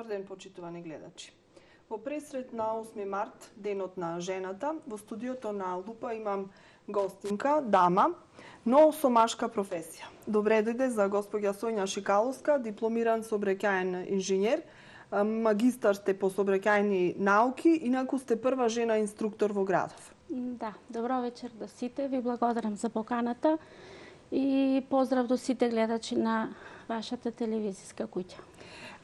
Добар ден, почитувани гледачи. Во пресрет на 8 март, денот на жената, во студиото на Лупа имам гостинка, дама, но со машка професија. Добре дојде за госпоѓа Сонја Шикаловска, дипломиран сообраќаен инженер, магистар сте по сообраќајни науки, инаку сте прва жена инструктор во градов. Да, добро вечер до сите, ви благодарам за поканата и поздрав до сите гледачи на вашата телевизиска куќа.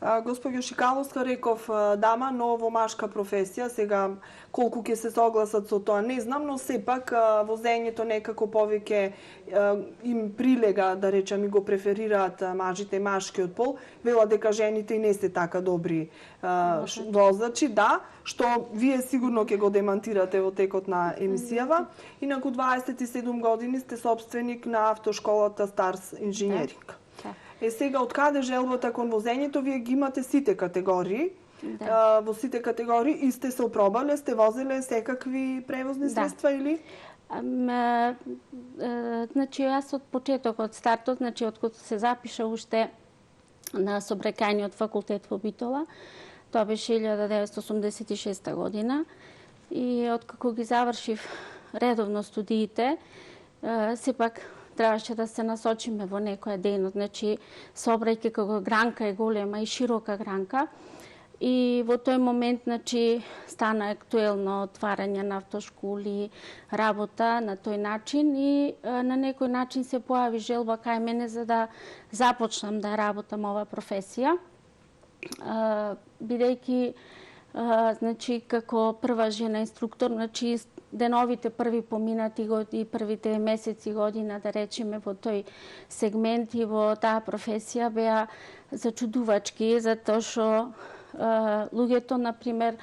Госпоѓо Шикаловска, реков дама, но во машка професија, сега колку ќе се согласат со тоа не знам, но сепак возењето некако повеќе им прилега, да речем, и го преферираат мажите, машкиот пол, вела дека жените и не се така добри возачи, да, што вие сигурно ќе го демантирате во текот на емисијава. Инаку 27 години сте собственик на автошколата Старс инженеринг. Сега, од каде желбата кон возењето, вие ги имате сите категории, во сите категории и сте се опробале, сте возеле секакви превозни средства или? Значи, јас од почетокот, стартот, значи, од кога се запиша уште на сообраќајниот факултет во Битола, тоа беше 1986 година, и откако ги завршив редовно студиите, сепак требаше да се насочиме во некоја дејност, значи сообраќај како гранка е голема и широка гранка, и во тој момент, значи, стана актуелно отварање на автошколи, работа на тој начин и на некој начин се појави желба кај мене за да започнам да работам ова професија, бидејќи значи како прва жена инструктор, значи деновите први поминати и првите месеци година, да речеме, во тој сегмент и во таа професија беа зачудувачки, затоа што луѓето, например,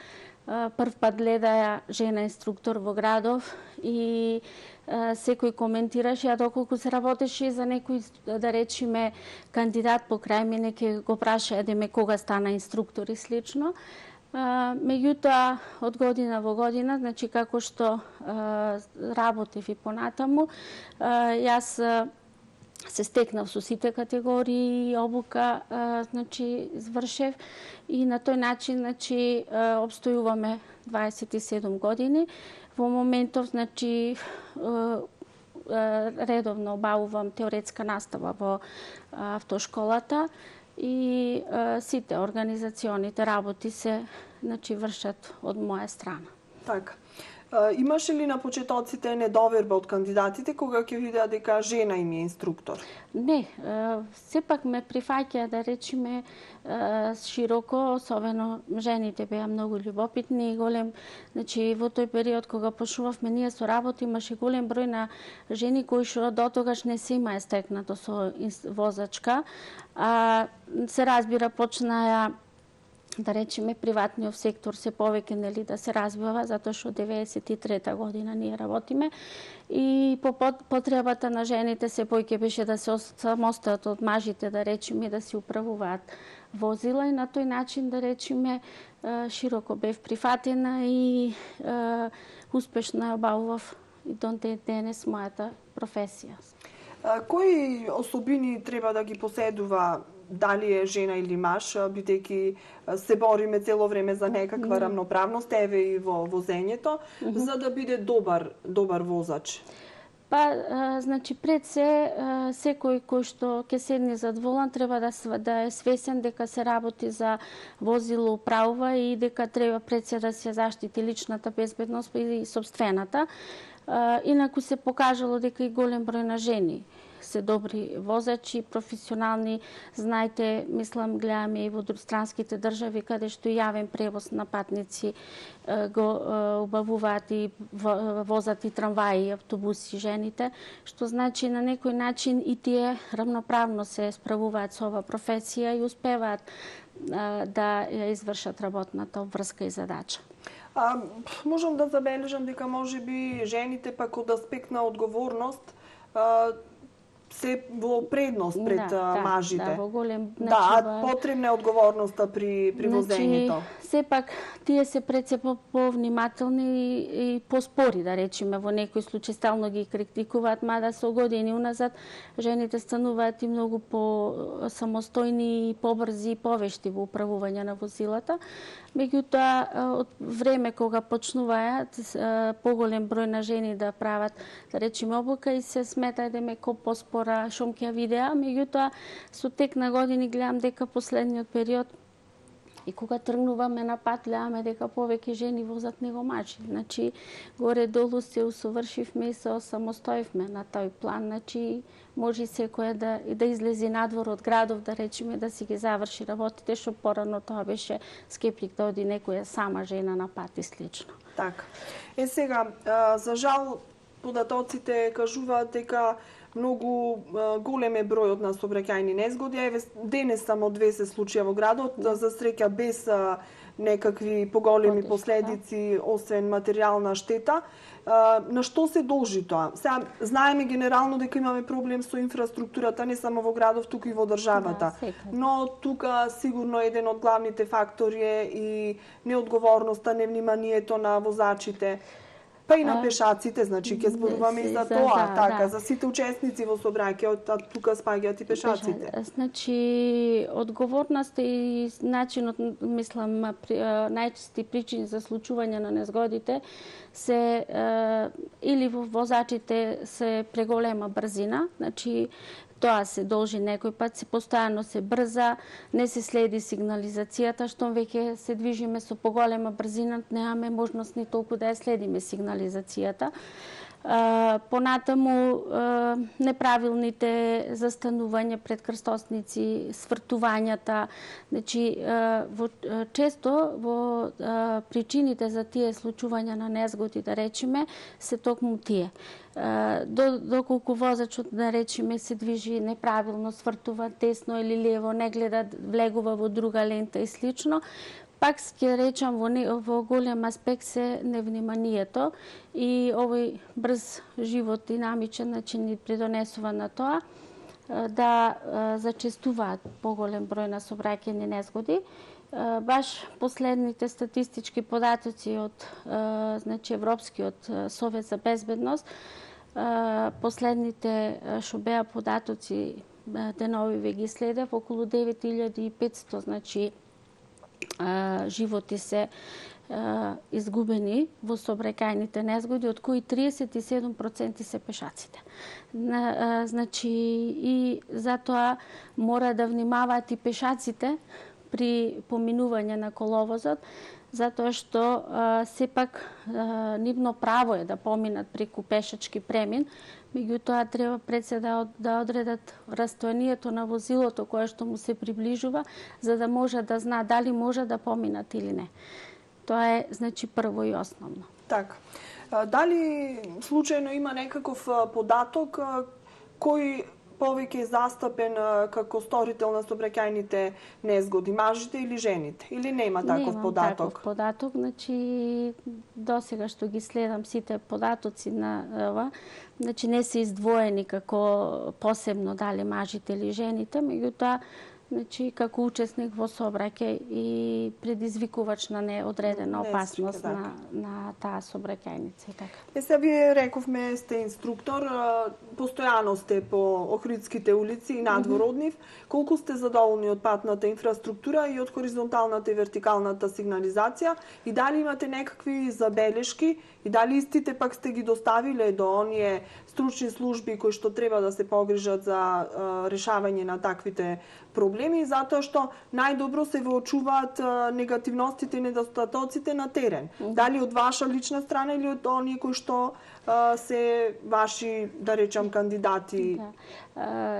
прв пат гледаја жена инструктор во градов и секој коментираше, а доколку се работеше за некој, да речеме, кандидат покрај мене, ќе го прашаја деме кога стана инструктор и слично. Меѓутоа, од година во година, значи како што работев и понатаму, јас се стекнав со сите категории и обука, значи извршев и на тој начин, значи, обстојуваме 27 години. Во моментов, значи, редовно обавувам теоретска настава во автошколата и сите организационите работи се, значи, вршат од моја страна. Така. Имаше ли на почетоците недоверба од кандидатите кога ќе видеа дека жена им е инструктор? Не, сепак ме прифаќа, да речеме, широко, особено жените беа многу љубопитни и голем, значи во тој период кога почнувавме ние со работа, имаше голем број на жени кои што дотогаш не се имаја стекнато со возачка, се разбира почнаја, да речеме, приватниот сектор се повеќе, нели, да се развива, затоа што 93-та година ние работиме и по потребата на жените се повеќе беше да се самостојат од мажите, да речеме, да се управуваат возила и на тој начин, да речеме, широко бев прифатена и успешно ја обавував и до денес мојата професија. Кои особини треба да ги поседува, дали е жена или маж, бидејќи се бориме цело време за некаква рамноправност, еве и во возењето, за да биде добар возач? Па, значи, пред се, секој кој што ќе седне зад волан треба да е свесен дека се работи за возило управува и дека треба пред се да се заштити личната безбедност и собствената. Инаку се покажало дека и голем број на жени се добри возачи, професионални. Знаете, мислам, гледаме и во странските држави, каде што јавен превоз на патници го убавуваат и возат и трамваи и автобуси жените, што значи на некој начин и тие рамноправно се справуваат со ова професија и успеваат да ја извршат работната обврска и задача. Можам да забележам дека можеби жените пак од аспект на одговорност се во предност пред мажите. Да, во голем, да, потребна е одговорноста при возењето. Сепак тие се пред се повнимателни и поспори, да речеме, во некој случај стално ги критикуваат, мада со години уназад жените стануваат и многу по-самостојни, побрзи и повешти во управување на возилата. Меѓутоа, од време кога почнуваат поголем број на жени да прават, да речеме, обука и се смета да ме ко поспора шум ќе видеа, меѓутоа со тек на години гледам дека последниот период и кога тргнуваме на пат, гледаме дека повеќе жени возат него мажи. Значи, горе-долу се усовршивме и се осамостоивме на тој план. Значи, може секоја да излези надвор од градов, да речеме, да си ги заврши работите, што порано тоа беше скептик да оди некоја сама жена на пат и слично. Така. Сега, за жал, податоците кажуваат дека многу голем е бројот на сообраќајни незгоди. Еве денес само 2 случаја во градот, за среќа без некакви поголеми последици, освен материјална штета. На што се должи тоа? Сега знаеме генерално дека имаме проблем со инфраструктурата не само во градов, туку и во државата. Но тука сигурно еден од главните фактори е и неодговорноста, невниманието на возачите. Па и на пешаците, значи ќе зборуваме и за тоа, така, за сите учесници во сообраќајот, тука спаѓаат и пешаците. Значи, одговорноста и начинот, мислам, најчести причини за случување на незгодите се или во возачите се преголема брзина, значи тоа се должи некој пат, се постојано се брза, не се следи сигнализацијата, што веќе се движиме со поголема брзина, немаме можност ни толку да ја следиме сигнализацијата. Понатаму неправилните застанувања пред крстосници, свртувањата, значи често во причините за тие случувања на незгоди, да речеме, се токму тие. Доколку возачот, да речеме, се движи неправилно, свртува десно или лево, не гледа, влегува во друга лента и слично, пак ќе речам во голем аспект се невниманието и овој брз живот, динамичен, значи ни придонесува на тоа да зачестуваат поголем број на сообраќајни незгоди. Баш последните статистички податоци од значи Европскиот совет за безбедност, последните што беа податоци денови ве ги следев, околу 9500, значи животи се изгубени во сообраќајните незгоди, од кои 37% се пешаците. Значи, и затоа мора да внимаваат и пешаците при поминување на коловозот, затоа што сепак нивно право е да поминат преку пешачки премин, меѓутоа треба пред се да одредат растојанието на возилото кое што му се приближува, за да може да знаа дали може да поминат или не. Тоа е, значи, прво и основно. Така. Дали случајно има некаков податок кој повеќе е застапен како сторител на сообраќајните незгоди, мажите или жените? Или нема таков податок? Нема таков податок, значи досега што ги следам сите податоци на ова, значи не се издвоени како посебно дали мажите или жените, меѓутоа значи како учесник во сообраќај и предизвикувач на неодредена опасност на таа сообраќајница и така. Сега вие рековме сте инструктор, постојано сте по Охридските улици и надвор од нив. Колку сте задоволни од патната инфраструктура и од хоризонталната и вертикалната сигнализација и дали имате некакви забелешки и дали истите пак сте ги доставиле до оние стручни служби кои што треба да се погрижат за решавање на таквите проблеми, затоа што најдобро се воочуваат негативностите и недостатоците на терен. Дали од ваша лична страна или од оние кои што се ваши, да речам, кандидати?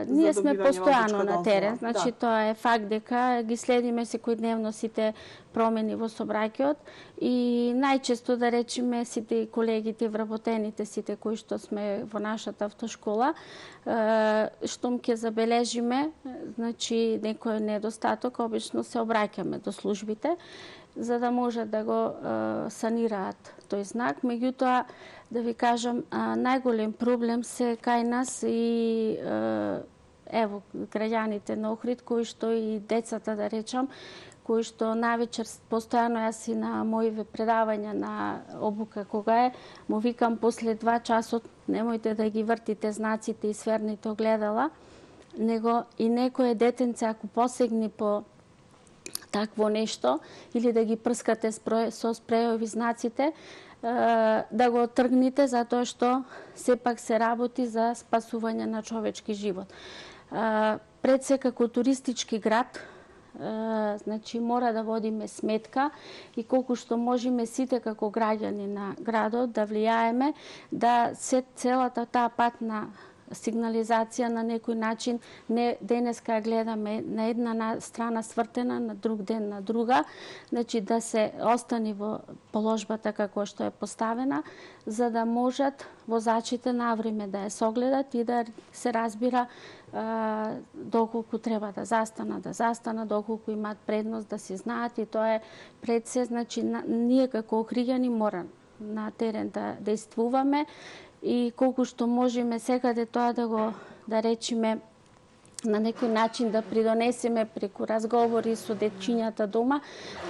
Ние сме постојано на терен, значи тоа е факт дека ги следиме секојдневно сите промени во сообраќајот и најчесто, да речеме, сите колегите, вработените сите кои што сме во нашата автошкола, штом ќе забележиме, значи некој недостаток, обично се обраќаме до службите за да можат да го санираат тој знак. Меѓутоа, да ви кажам, најголем проблем се кај нас и ево граѓаните на Охрид, кои што и децата, да речам, кои што навечер постојано, јас и на моите предавања на обука кога е, му викам после 2 часот немојте да ги вртите знаците и сверните огледала, него и некое детенце ако посегне по такво нешто или да ги прскате со спреови знаците, да го отргните затоа што сепак се работи за спасување на човечки живот. Пред се како туристички град, значи мора да водиме сметка и колку што можеме сите како граѓани на градот да влијаеме да целата таа патна сигнализација на некој начин, не денеска гледаме на една страна свртена, на друг ден на друга, значи да се остани во положбата како што е поставена, за да можат возачите навреме да ја согледат и да се разбира доколку треба да застанат, доколку имаат предност да се знаат, и тоа е пред се, значи ние како охриѓани мора на терен да действуваме и колку што можеме секаде тоа да речеме на некој начин да придонесеме преку разговори со дечињата дома,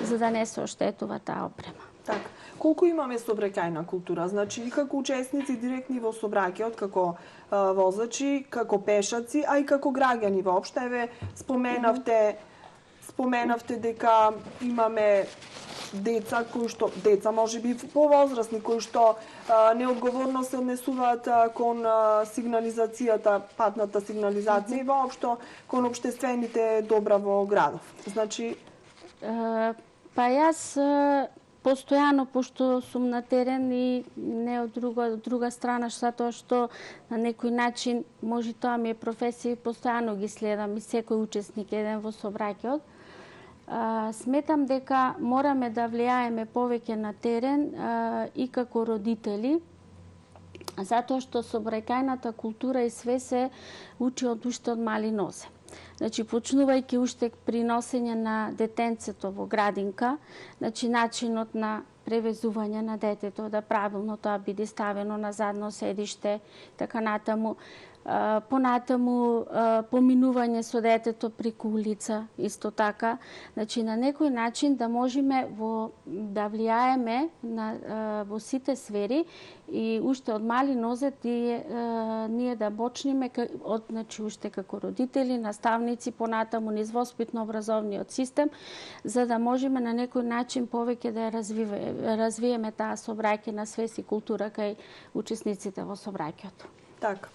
за да не се оштетува таа опрема. Така. Колку имаме сообраќајна култура? Значи и како учесници директни во сообраќајот, како возачи, како пешаци, а и како граѓани воопшто. Еве споменавте дека имаме деца можеби повозрасни кои што неодговорно се однесуваат кон сигнализацијата, патната сигнализација и воопшто кон општествените добра во градов. Значи па јас постојано, пошто сум на терен и не од друга страна, затоа што на некој начин може тоа ми е професија и постојано ги следам и секој учесник еден во сообраќајот. Сметам дека мораме да влијаеме повеќе на терен и како родители, затоа што сообраќајната култура и све се учи уште од мали нозе. Значи, почнувајќи уште при носење на детенцето во градинка, значи начинот на превезување на детето, да правилно тоа биде ставено на задно седиште, така натаму. Понатаму поминување со детето преку улица, исто така. Значи, на некој начин да можеме да влијаеме во сите сфери и уште од мали нозе ние да почнеме значи уште како родители, наставници, понатаму низ воспитно-образовниот систем, за да можеме на некој начин повеќе да ја развиеме таа сообраќајна свест и култура кај учесниците во сообраќајот. Така.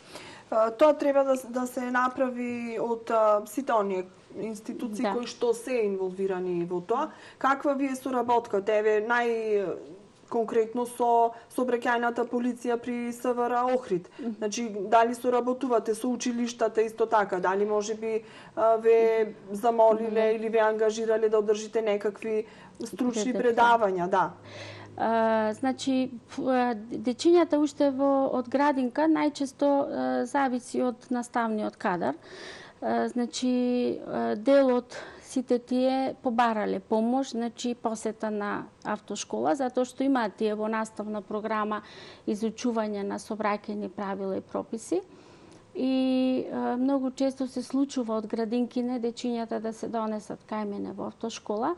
Тоа треба да се направи од сите оние институции кои што се инволвирани во тоа. Каква ви е соработката? Еве најконкретно со сообраќајната полиција при СВР Охрид. Значи, дали соработувате со училиштата исто така? Дали можеби ве замолиле или ве ангажирале да одржите некакви стручни предавања? Да. Значи, дечињата уште од градинка најчесто зависи од наставниот кадар. Значи, дел од сите тие побарале помош, значи посета на автошкола, затоа што имаат тие во наставна програма изучување на сообраќајни правила и прописи. И многу често се случува од градинкине дечињата да се донесат кај мене во автошкола,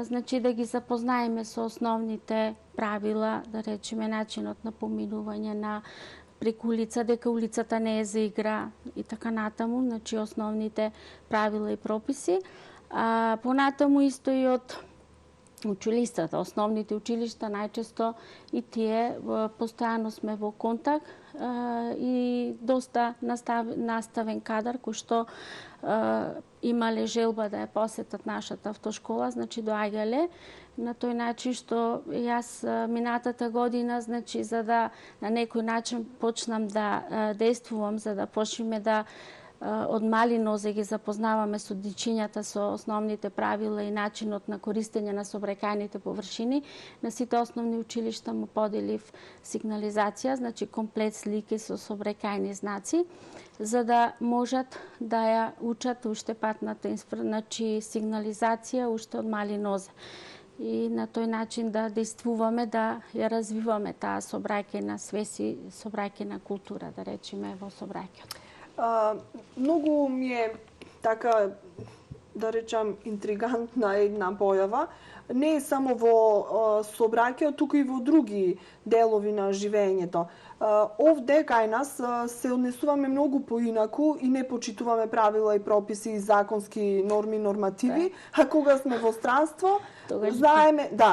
значи да ги запознаеме со основните правила, да речеме начинот на поминување на преку улица, дека улицата не е за игра и така натаму, значи основните правила и прописи. Понатаму исто и од училиштата, основните училишта најчесто и тие постојано сме во контакт и доста наставен кадар кој што имале желба да ја посетат нашата автошкола, значи доаѓале на тој начин што јас минатата година, значи за да на некој начин почнам да действувам, за да почнеме да од мали нозе ги запознаваме со дечињата со основните правила и начинот на користење на сообраќајните површини. На сите основни училишта му поделив сигнализација, значи комплет слики со сообраќајни знаци, за да можат да ја учат уште патната, значи сигнализација уште од мали нозе. и на тој начин да действуваме, да ја развиваме таа собраќајна свест и собраќајна култура, да речеме, во собраќајот. Многу ми е така, да речам, интригантна една појава. Не е само во собраќајот, туку и во други делови на живењето. Овде кај нас се однесуваме многу поинаку и не почитуваме правила и прописи и законски норми, нормативи, а кога сме во странство,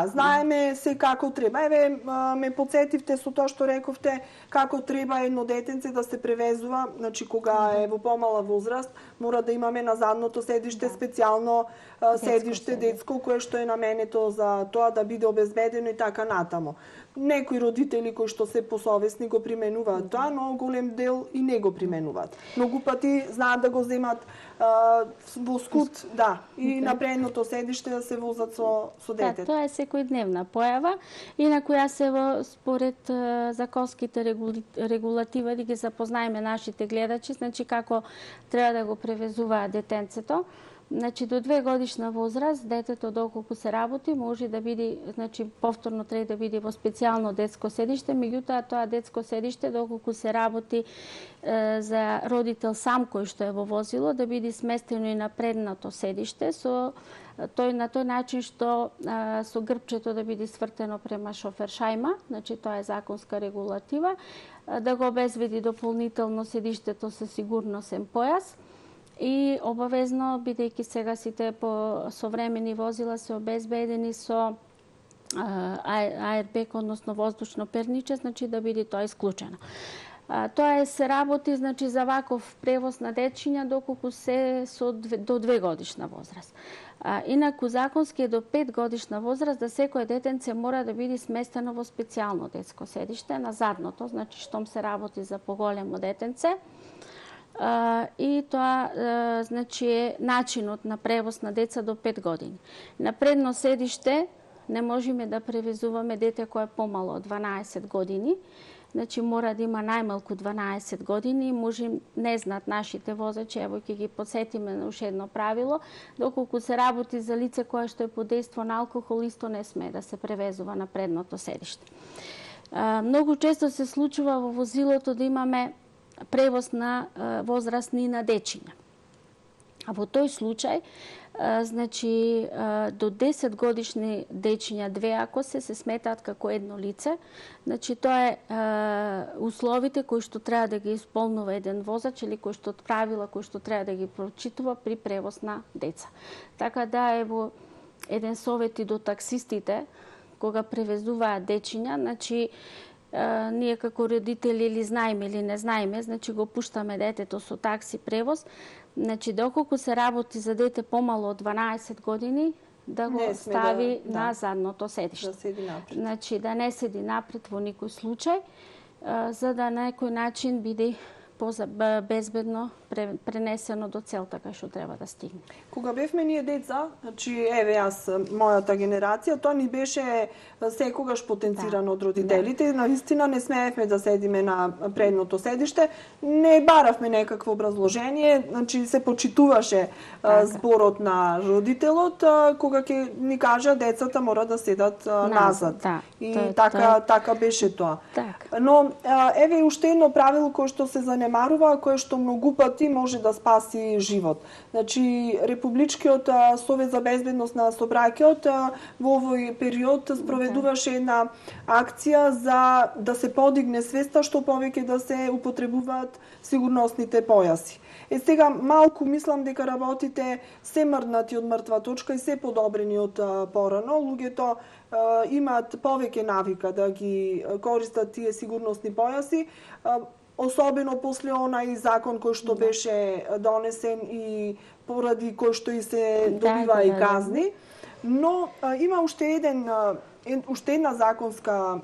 знаеме се како треба. Еве, ме подсетивте со тоа што рековте, како треба едно детенце да се превезува, значи кога е во помала возраст, мора да имаме на задното седиште специјално седиште детско, кое што е наменето за тоа да биде обезбедено и така натаму. Некои родители кои што се посовесни го применуваат тоа, но голем дел и не го применуваат. Многу пати знаат да го земат во скут, и на предното седиште да се возат со детето. Тоа е секојдневна појава и на која се според законските регулативи да ги запознаеме нашите гледачи, значи како треба да го превезуваат детенцето. Значи до 2 годишна возраст детето доколку се работи може да биде, значи повторно треба да биде во специјално детско седиште, меѓутоа тоа детско седиште доколку се работи за родител сам кој што е во возило да биде сместено и на предното седиште на тој начин што со грбчето да биде свртено према шофер шајма, значи тоа е законска регулатива, да го обезбеди дополнително седиштето со сигурносен појас. И обавезно, бидејќи сега сите по современи возила се обезбедени со аербек, односно воздушно перниче, значи да биде тоа исклучено. Тоа се работи значи за ваков превоз на дечиња доколку се до 2 годишна возраст. Инаку законски е до 5 годишна возраст да секој детенце мора да биде сместено во специјално детско седиште на задното, значи штом се работи за поголемо детенце. И тоа значи е начинот на превоз на деца до 5 години. На предно седиште не можеме да превезуваме дете кое е помало од 12 години, значи мора да има најмалку 12 години, не знаат нашите возачи, ево ќе ги подсетиме на уште едно правило, доколку се работи за лице кое што е под дејство на алкохол, исто не смее да се превезува на предното седиште. Многу често се случува во возилото да имаме превоз на возрастни и на дечиња. А во тој случај, значи, до 10 годишни дечиња, 2 ако се сметаат како едно лице, значи тоа е условите кои што треба да ги исполнува еден возач или кои што правила кои што треба да ги прочитува при превоз на деца. Така да ево еден совет и до таксистите кога превезуваат дечиња, значи ние како родители или знаеме или не знаеме, значи го пуштаме детето со такси превоз, значи доколку се работи за дете помало од 12 години, да го стави на задното седиште. Да седи напред. Значи да не седи напред во никој случај, за да на некој начин биде безбедно пренесено до целта кај што треба да стигне. Кога бевме ние деца, значи еве јас, мојата генерација, тоа ни беше секогаш потенцирано од родителите. Навистина не смеевме да седиме на предното седиште, не баравме некакво образложение, значи се почитуваше зборот на родителот, кога ќе ни кажа децата мора да седат назад. И така беше тоа. Но еве уште едно правило кое што се занемарува, кое што многу пати може да спаси живот. Значи, Републичкиот совет за безбедност на собраќајот во овој период спроведуваше една акција за да се подигне свеста што повеќе да се употребуваат сигурносните појаси. Сега малку мислам дека работите се мрднати од мртва точка и се подобрени од порано. Луѓето имаат повеќе навика да ги користат тие сигурносни појаси, особено после онај закон кој што беше донесен и поради кој што и се добива и казни. Но има уште една законска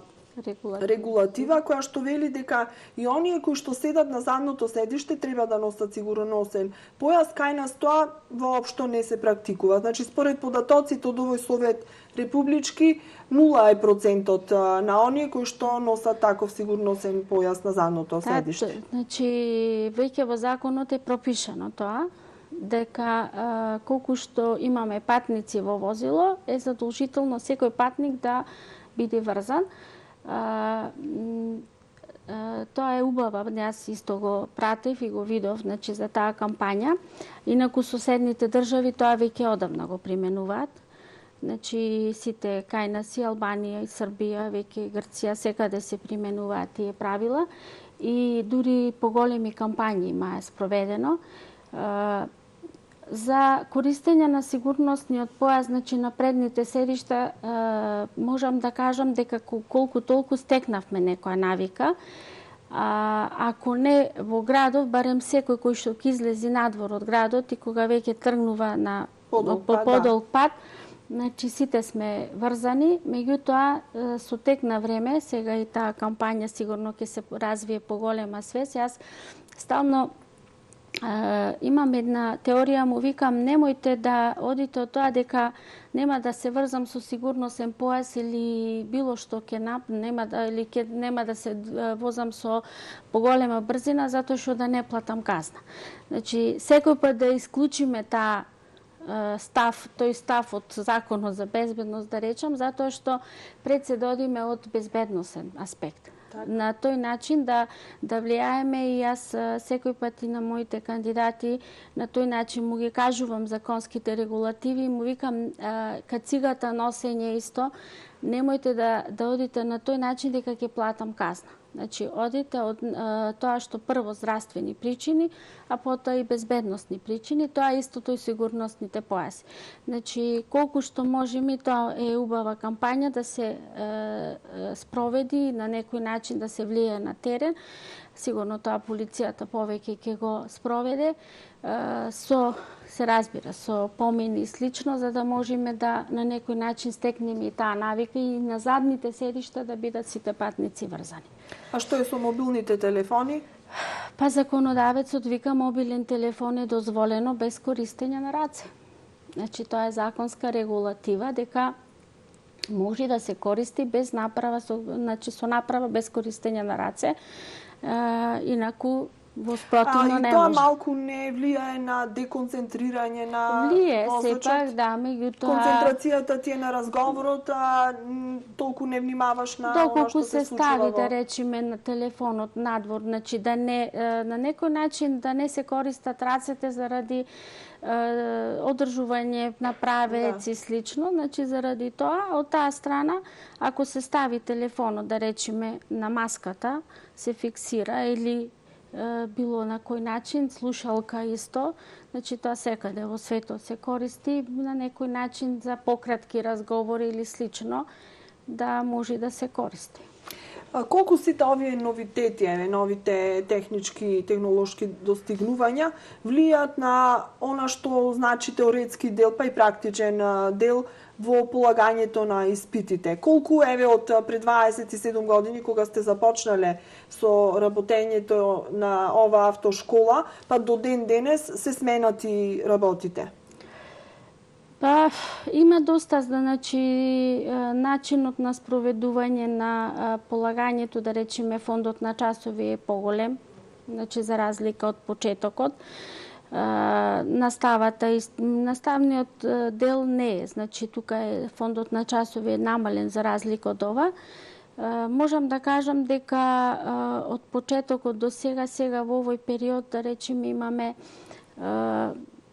регулатива која што вели дека и оние кои што седат на задното седиште треба да носат сигурносен појас. Кај нас тоа воопшто не се практикува. Значи според податоците од овој совет републички 0% на оние кои што носат таков сигурносен појас на задното седиште. Значи веќе во законот е пропишано тоа. дека колку што имаме патници во возило, е задолжително секој патник да биде врзан. Тоа е убава, јас исто го пратев и го видов, значи, за таа кампања. Инаку соседните држави тоа веќе одамна го применуваат. Значи, сите кај нас и Албанија и Србија, веќе Грција, секаде се применуваат тие правила и дури поголеми кампањи има спроведено. За користење на сигурносниот појас, значи на предните седишта, можам да кажам дека колку толку стекнавме некоја навика. Ако не во градов, барем секој кој што ќе излези надвор од градот и кога веќе тргнува на подолг пат, значи сите сме врзани, меѓутоа со тек на време, сега и таа кампања сигурно ќе се развие поголема свест. Јас стално имам една теорија, му викам, немојте да одите од тоа дека нема да се врзам со сигурносен појас или било што нема да се возам со поголема брзина затоа што да не платам казна. Значи, секој пат да исклучиме тој став од законот за безбедност, да речам, затоа што пред се додиме од безбедносен аспект. На тој начин да влијаеме и јас секој пат и на моите кандидати на тој начин му ги кажувам законските регулативи, му викам кацигата носење исто, немојте да одите на тој начин дека ќе платам казна. Значи, одите од тоа што прво здравствени причини, а потоа и безбедносни причини, тоа истото и сигурносните појаси. Значи, колку што можеме, тоа е убава кампања да се спроведи на некој начин да се влие на терен. Сигурно тоа полицијата повеќе ќе го спроведе, се разбира, со помини и слично, за да можеме да на некој начин стекнеме и таа навика и на задните седишта да бидат сите патници врзани. А што е со мобилните телефони? Па законодавецот вика мобилен телефон е дозволено без користење на раце. Значи, тоа е законска регулатива дека може да се користи без направа, значи со направа без користење на раце. Инаку во спротивно не може. И тоа малку не влијае на деконцентрирање на возачот? Сепак, да, меѓутоа... Концентрацијата ти е на разговорот, а толку не внимаваш на оно што се случува. Доколку се стави, да речеме, на телефонот надвор, значи да не, на некој начин да не се користат рацете заради одржување на правец и слично, значи заради тоа, од таа страна, ако се стави телефонот, да речеме, на маската, се фиксира или било на кој начин, слушалка исто, значи тоа секаде во светот се користи на некој начин за пократки разговори или слично, да може да се користи. Колку сите овие новитети, новите технички, технолошки достигнувања влијат на она што значи теоретски дел, па и практичен дел во полагањето на испитите? Колку, од пред 27 години, кога сте започнале со работењето на ова автошкола, па до ден денес се сменати работите? Па, има доста, значи, начинот на спроведување на полагањето, да речеме, фондот на часови е поголем, значи, за разлика од почетокот. Наставниот дел не е, значи, тука е фондот на часови е намален за разлика од ова. Можам да кажам дека од почетокот до сега во овој период, да речеме, имаме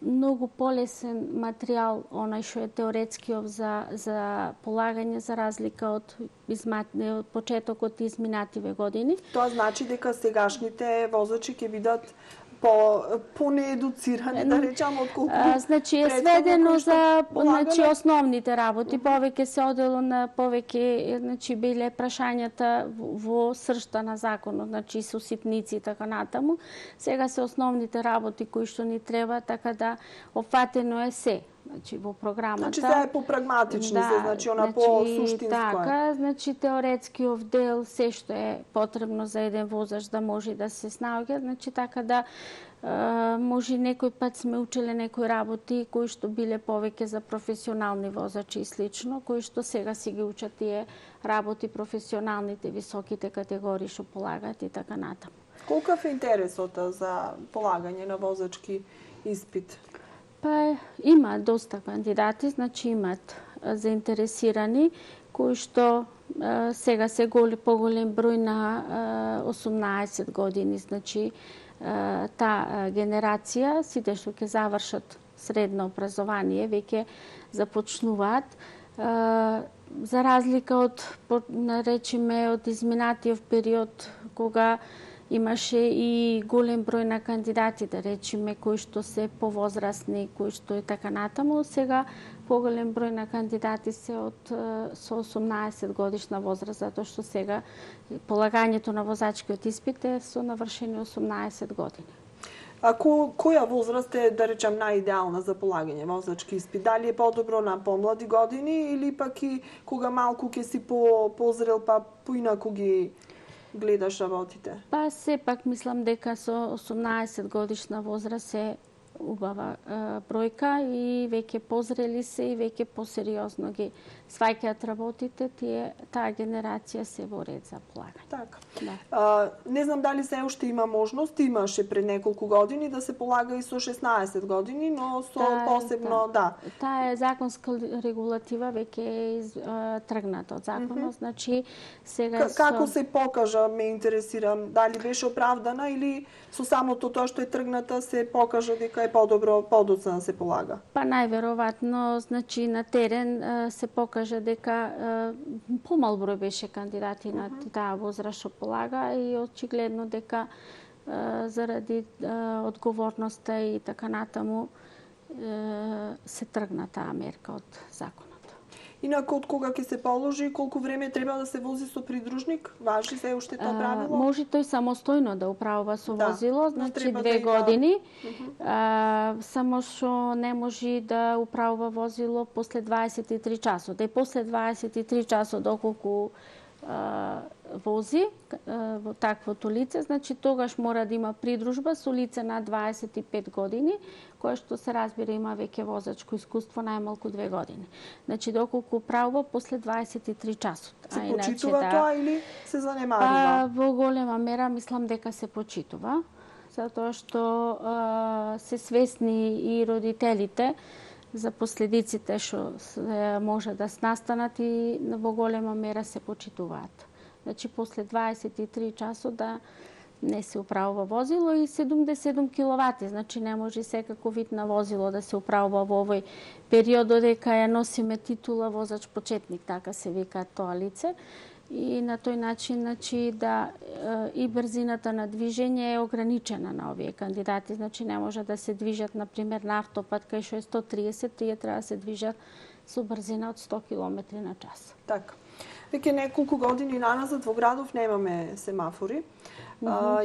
многу полесен материјал, онај што е теоретскиот за полагање, за разлика од почетокот изминативе години. Тоа значи дека сегашните возачи ќе бидат понеедуцирани, да речам, отколку значи е сведено за основните работи, повеќе се одело на повеќе, значи биле прашањата во сршта на законот, значи со ситници и така натаму. Сега се основните работи кои што ни треба, така да опфатено е се. Значи во програмата. Значи се е попрагматични, значи она по-суштинско. Така, значи теоретскиот дел, се што е потребно за еден возач да може да се снаоѓа, значи така да може некој пат сме учеле некои работи кои што биле повеќе за професионални возачи и слично, кои што сега си ги учат тие работи професионалните, високите категории што полагаат и така натаму. Колкав е интересот за полагање на возачки испит? Па има доста кандидати, значи имат заинтересирани кои што сега се поголем број на 18 години, значи таа генерација, сите што ќе завршат средно образование, веќе започнуваат. За разлика од, наречеме, од изминатиот период, кога имаше и голем број на кандидати, да речеме, кои што се повозрастни, кои што и така натаму. Сега поголем број на кандидати се со 18 годишна возраст, затоа што сега полагањето на возачкиот испит е со навршени 18 години. А која возраст е, да речем, најидеална за полагање возачки испит? Дали е подобро на помлади години или пак и кога малку ќе си позрел, па поинаку ги гледаш работите? Па сепак мислам дека со 18 годишна возраст е убава бројка и веќе позрели се и веќе посериозно ги сваќаат работите, таа генерација се во ред за полагање. Така. Да. Не знам дали се уште има можност, имаше пред неколку години да се полага и со 16 години, но со посебно, да. Таа е законска регулатива, веќе е тргната од законот, значи сега Како се покажа, ме интересира, дали беше оправдана или со самото тоа што е тргната се покажа дека е подобро подоцна да се полага? Па најверојатно, значи на терен се покажа дека помал број беше кандидати на таа возраст што полага и очигледно дека заради одговорноста и така натаму се тргна таа мерка од законот. Инаку, од кога ќе се положи, колку време треба да се вози со придружник? Важи се уште тоа правило? Може тој самостојно да управува со возило, значи 2 да години. Само што не може да управува возило после 23 часот. И после 23 часот доколку вози во таквото лице, значи тогаш мора да има придружба со лице на 25 години, кое што се разбира има веќе возачко искуство најмалку 2 години. Значи доколку управува после 23 часот. Се почитува тоа или се занемарува? Па во голема мера мислам дека се почитува, затоа што се свесни и родителите за последиците што може да настанат и во голема мера се почитуваат. Значи, после 23 часот да не се управува возило и 77 киловати. Значи, не може секако вид на возило да се управува во овој период, додека ја носиме титула возач почетник, така се вика тоа лице. И на тој начин, значи, да и брзината на движење е ограничена на овие кандидати. Значи, не може да се движат, например, на автопат, кај што е 130, тие треба да се движат со брзина од 100 км на час. Така. Веќе неколку години наназад во градов немаме семафори.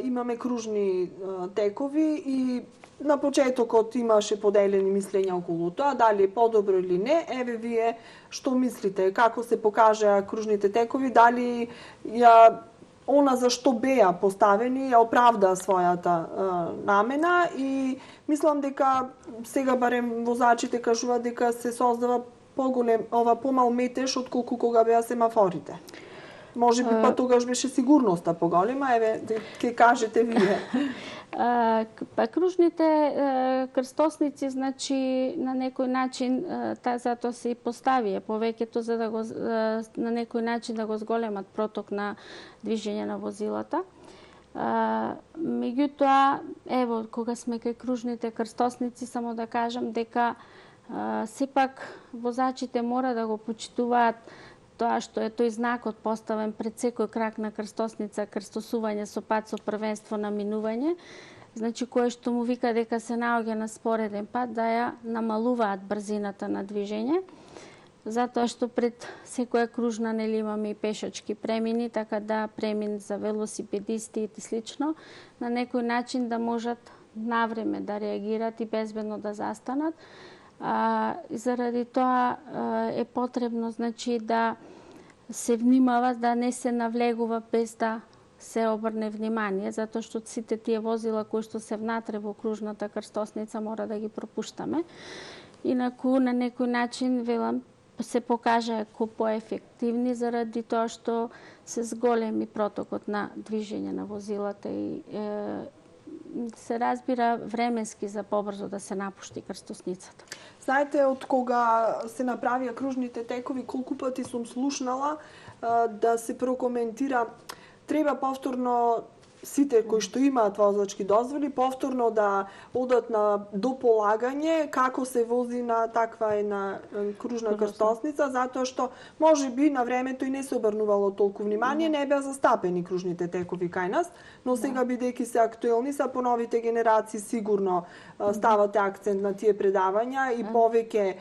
Имаме кружни текови и на почетокот имаше поделени мислења околу тоа, дали е подобро или не. Еве вие што мислите, како се покажаа кружните текови, дали она за што беа поставени ја оправда својата намена и мислам дека сега барем возачите кажуваат дека се создава помал метеж отколку кога беа семафорите. Може би па тогаш беше сигурноста поголема, еве ќе кажете вие. Па кружните крстосници, значи на некој начин затоа се и поставија повеќето за да го на некој начин да го зголемат проток на движење на возилата. Меѓутоа, ево, кога сме кај кружните крстосници, само да кажам дека сепак возачите мора да го почитуваат тоа што е тој знакот поставен пред секој крак на крстосница, крстосување со пат со првенство на минување, значи кое што му вика дека се наоѓа на спореден пат, да ја намалуваат брзината на движење, затоа што пред секоја кружна нели имаме и пешачки премини, така да премин за велосипедисти и слично, на некој начин да можат навреме да реагираат и безбедно да застанат. Заради тоа е потребно, значи, да се внимава да не се навлегува без да се обрне внимание, затоа што сите тие возила кои што се внатре во кружната крстосница мора да ги пропуштаме. Инаку на некој начин, велам, се покажа како поефективни заради тоа што се зголеми протокот на движење на возилата и се разбира временски за побрзо да се напушти крстосницата. Знаете, од кога се направија кружните текови, колку пати сум слушнала да се прокоментира, треба повторно сите кои што имаат возачки дозволи повторно да одат на дополагање како се вози на таква една кружна крстосница, затоа што можеби на времето и не се обрнувало толку внимание, не беа застапени кружните текови кај нас, но сега бидејќи се актуелни са по новите генерации сигурно ставате акцент на тие предавања и повеќе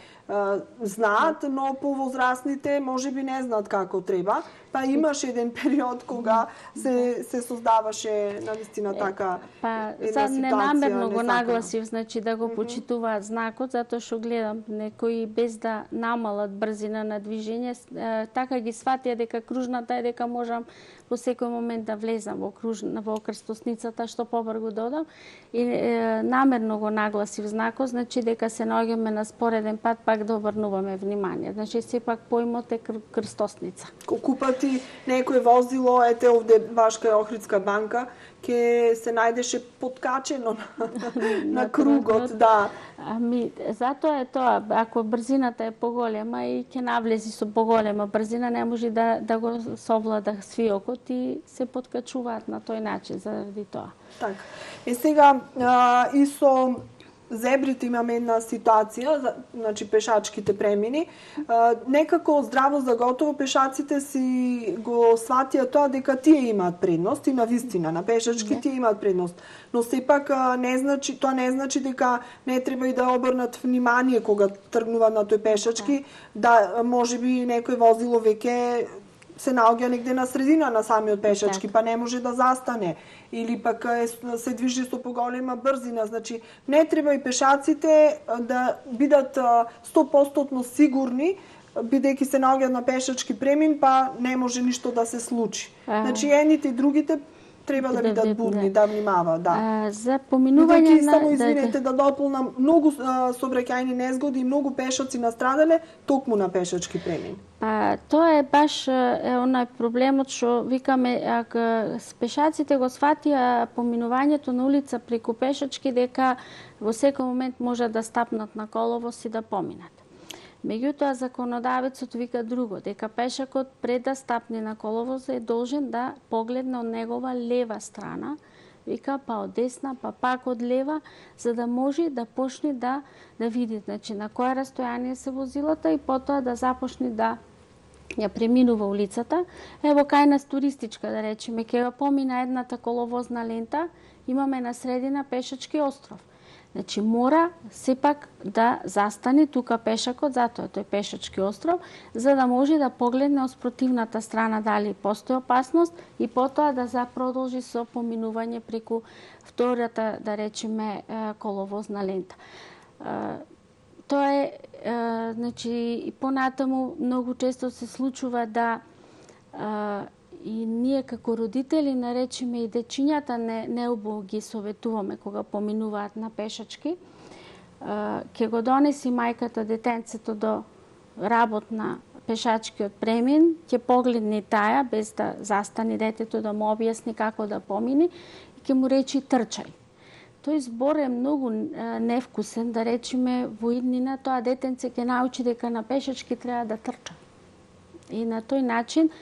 знаат, но повозрастните можеби не знаат како треба. Па имаше еден период кога се создаваше навистина така една ситуација. Ненамерно го нагласив, значи да го почитуваат знакот, затоа што гледам некои без да намалат брзина на движење, така ги сватија дека кружната е дека можам во секој момент да влезам во крстосницата што побрзо додам и намерно го нагласив знакот, значи дека се наоѓаме на спореден пат пак да обрнуваме внимание. Значи сепак поимот е крстосница. Колку пати некој возило, ете овде Башка и Охридска банка, ке се најдеше подкачено на кругот, да. Затоа е тоа, ако брзината е поголема и ќе навлези со поголема брзина, не може да го совлада свиокот и се подкачуваат на тој начин заради тоа. Така. Сега и со зебрите имаме една ситуација, значи пешачките премини. Некако здраво за готово пешаците си го сватија тоа дека тие имаат предност и навистина на пешачки тие имаат предност. Но сепак тоа не значи дека не треба и да обрнат внимание кога тргнуваат на тој пешачки, да можеби некој возило веќе се наоѓа негде на средина на самиот пешачки, па не може да застане. Или пак се движи со поголема брзина. Значи, не треба и пешаците да бидат 100% сигурни, бидејќи се наоѓаат на пешачки премин, па не може ништо да се случи. Значи, едните и другите треба да бидат будни, да внимаваат, да. За поминување на... Само извинете да дополнам, многу сообраќајни незгоди и многу пешаци настрадале токму на пешачки премин. Тоа е баш онај проблемот што викаме, ако пешаците го сватија поминувањето на улица преку пешачки, дека во секој момент може да стапнат на коловоз и да поминат. Меѓутоа, законодавецот вика друго, дека пешакот пред да стапне на коловоз е должен да погледне од негова лева страна, вика па од десна, па пак од лева, за да може да почне да види, значи на кое растојание се возилата и потоа да започне да ја преминува улицата. Ево кај нас туристичка, да речеме, ќе ја помина едната коловозна лента, имаме на средина пешачки остров. Значи мора сепак да застане тука пешакот, затоа тој пешачки остров, за да може да погледне од спротивната страна дали постои опасност и потоа да продолжи со поминување преку втората, да речеме, коловозна лента. Тоа е, значи, и понатаму многу често се случува да и ние како родители, наречеме и дечињата, неубаво ги советуваме кога поминуваат на пешачки. Ќе го донеси мајката детенцето до работна пешачкиот премин, ќе погледне таја без да застане детето да му објасни како да помини и ќе му речи трчај. Тој збор е многу невкусен, да речеме во иднина тоа детенце ќе научи дека на пешачки треба да трча. И на тој начин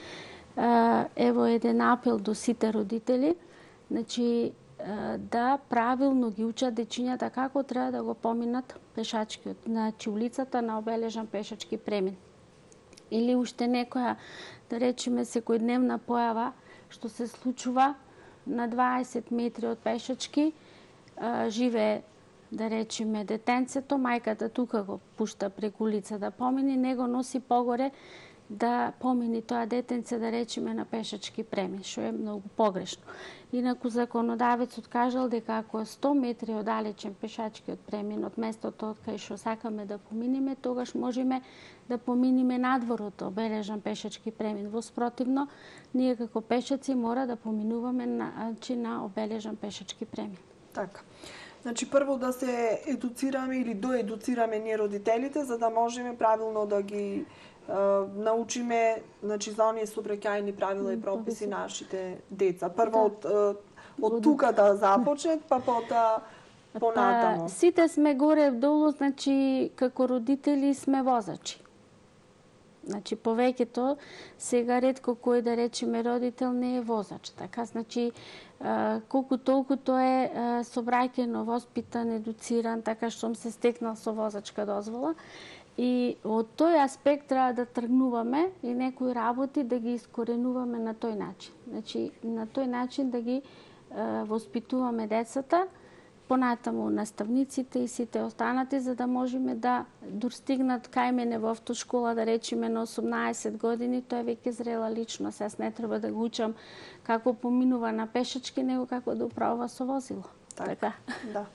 ево еден апел до сите родители, значи да правилно ги учат дечињата како треба да го поминат пешачкиот, значи улицата на обележан пешачки премин. Или уште некоја, да речеме, секојдневна појава што се случува на 20 метри од пешачки, живее, да речеме, детенцето, мајката тука го пушта преку улица да помини, него носи погоре да помини тоа детенце, да речеме, на пешачки премин, што е многу погрешно. Инаку законодавецот кажал дека ако 100 метри оддалечен пешачкиот премин од местото од кај што сакаме да поминиме, тогаш можеме да поминиме надвор од обележан пешачки премин. Во спротивно, ние како пешаци мора да поминуваме на обележан пешачки премин. Така. Значи, прво да се едуцираме или доедуцираме ние родителите, за да можеме правилно да ги научиме, значи, за оние сообраќајни правила и прописи нашите деца. Прво Од тука да започнат, па потоа понатаму. Па, сите сме горе долу, значи како родители сме возачи. Значи повеќето сега ретко кој да речеме родител не е возач. Така значи колку толку тој е собраќено, воспитан, едуциран, така што се стекнал со возачка дозвола. И од тој аспект треба да тргнуваме и некои работи да ги искоренуваме на тој начин. Значи на тој начин да ги воспитуваме децата, понатаму наставниците и сите останати, за да можеме да достигнат кај мене во автошкола, да речеме на 18 години, тој е веќе зрела личност. Јас не треба да го учам како поминува на пешачки, него како да управува со возило. Така. Да.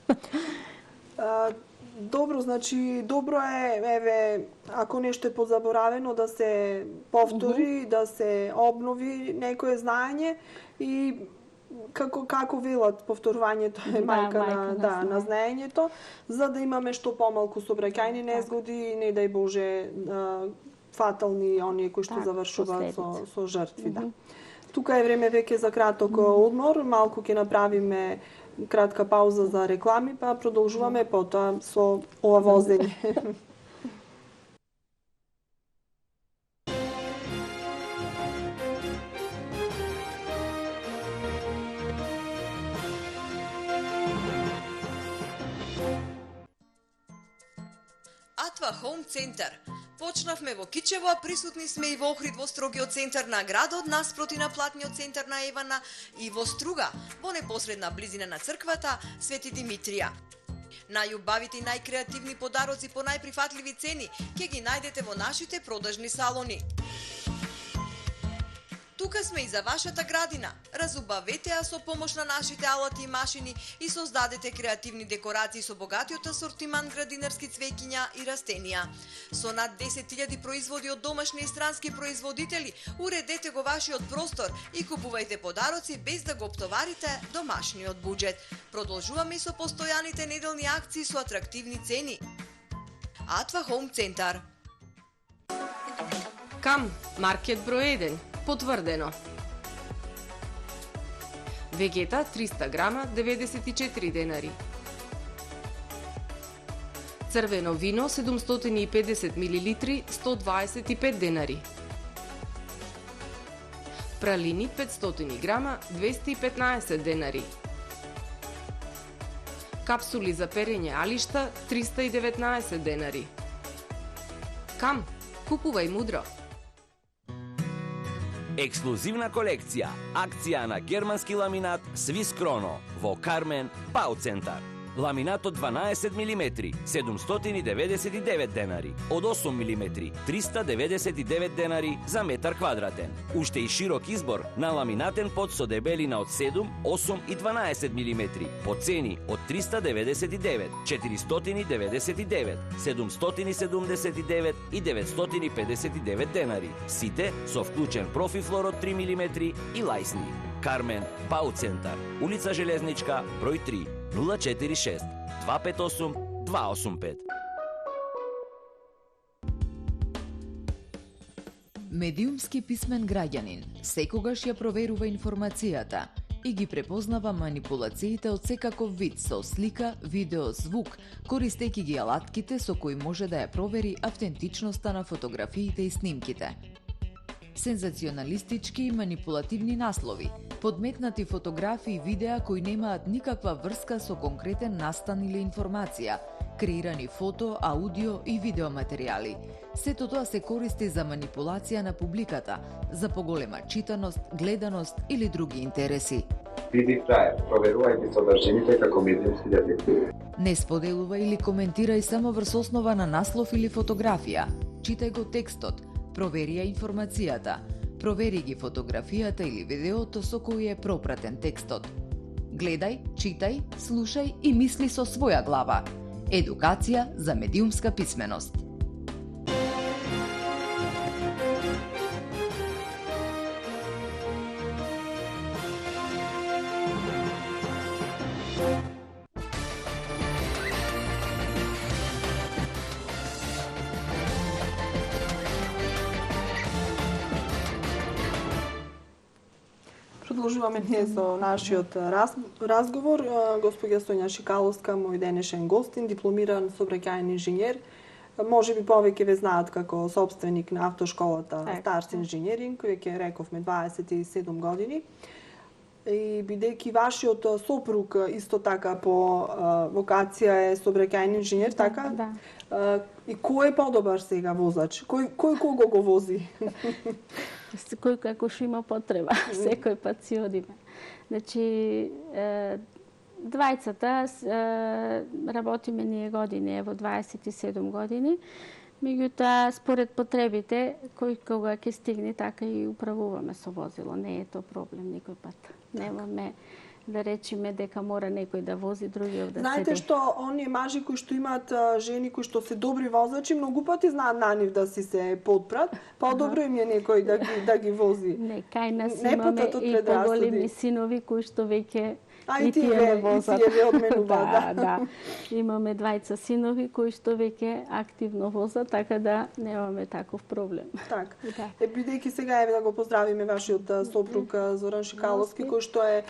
Добро, значи добро е, еве, ако нешто е позаборавено да се повтори, да се обнови некое знаење и како велат, повторувањето е мајка на знаењето, за да имаме што помалку сообраќајни незгоди и не дај Боже фатални оние кои што завршуваат со жртви. Да. Тука е време веќе за краток одмор, малку ќе направиме кратка пауза за реклами, па продолжуваме потоа со ова возење. Атва Хоум Центар. Почнавме во Кичево, а присутни сме и во Охрид во строгиот центар на градот, наспроти на платниот центар на Евана и во Струга, во непосредна близина на црквата Свети Димитрија. Најубавите и најкреативни подароци по најприфатливи цени ќе ги најдете во нашите продажни салони. Тука сме и за вашата градина. Разубавете ја со помош на нашите алати и машини и создадете креативни декорации со богатиот асортиман градинарски цвеќиња и растенија. Со над 10.000 производи од домашни и странски производители, уредете го вашиот простор и купувајте подароци без да го оптоварите домашниот буџет. Продолжуваме и со постојаните неделни акции со атрактивни цени. Атва Хоум Центар. Кам, маркет број 1. Потврдено. Вегета 300 грама 94 денари. Црвено вино 750 милилитри 125 денари. Пралини 500 грама 215 денари. Капсули за перење алишта 319 денари. Кам, купувај мудро. Ексклузивна колекција, акција на германски ламинат Swiss Chrono во Кармен Пау Центар. Ламинатот 12 мм 799 денари, од 8 мм 399 денари за метар квадратен. Уште и широк избор на ламинатен под со дебелина од 7, 8 и 12 мм по цени од 399, 499, 779 и 959 денари. Сите со вклучен профифлор од 3 мм и лајсни. Кармен Пау Центар, улица Железничка, број 3, 046 258 285. Медиумски писмен граѓанин секогаш ја проверува информацијата и ги препознава манипулациите од секаков вид со слика, видео, звук, користејќи ги алатките со кои може да ја провери автентичноста на фотографиите и снимките. Сензационалистички и манипулативни наслови, подметнати фотографии и видеа кои немаат никаква врска со конкретен настан или информација, креирани фото, аудио и видео материјали. Сето тоа се користи за манипулација на публиката, за поголема читаност, гледаност или други интереси. Види фраер, проверувајте содржините како медиумски детективи. Не споделува или коментирај само врз основа на наслов или фотографија. Читај го текстот, провери ја информацијата, провери ги фотографијата или видеото со кој е пропратен текстот. Гледај, читај, слушај и мисли со своја глава. Едукација за медиумска писменост. Продолжуваме ние со нашиот разговор. Госпоѓа Сонја Шикаловска, мој денешен гостин, дипломиран сообраќајен инженер. Може би повеќе ве знаат како собственик на автошколата Stars Engineering, веќе рековме 27 години. И бидејќи вашиот сопруг исто така по вокација е сообраќајен инженер, така? Да. И кој е подобар сега возач? Кој кого го вози? Кој како што има потреба, секој пат си одиме. Значи, двајцата работиме ние години, ево 27 години, меѓутоа според потребите, кој кога ќе стигне, така и управуваме со возило. Не е тоа проблем никој пат. Немаме да речеме дека мора некој да вози, другиот да седи. Знаете што, оние мажи кои што имаат жени кои што се добри возачи, многу пати знаат на нив да си се подпрат, подобро им е некој да ги вози. Не, кај нас имаме и поголеми синови кои што веќе и тие ве одменуваат. Да. Имаме двајца синови кои што веќе активно возат, така да немаме таков проблем. Так. Да. Бидејќи сега еве да го поздравиме вашиот сопруг Зоран Шикаловски, кој што е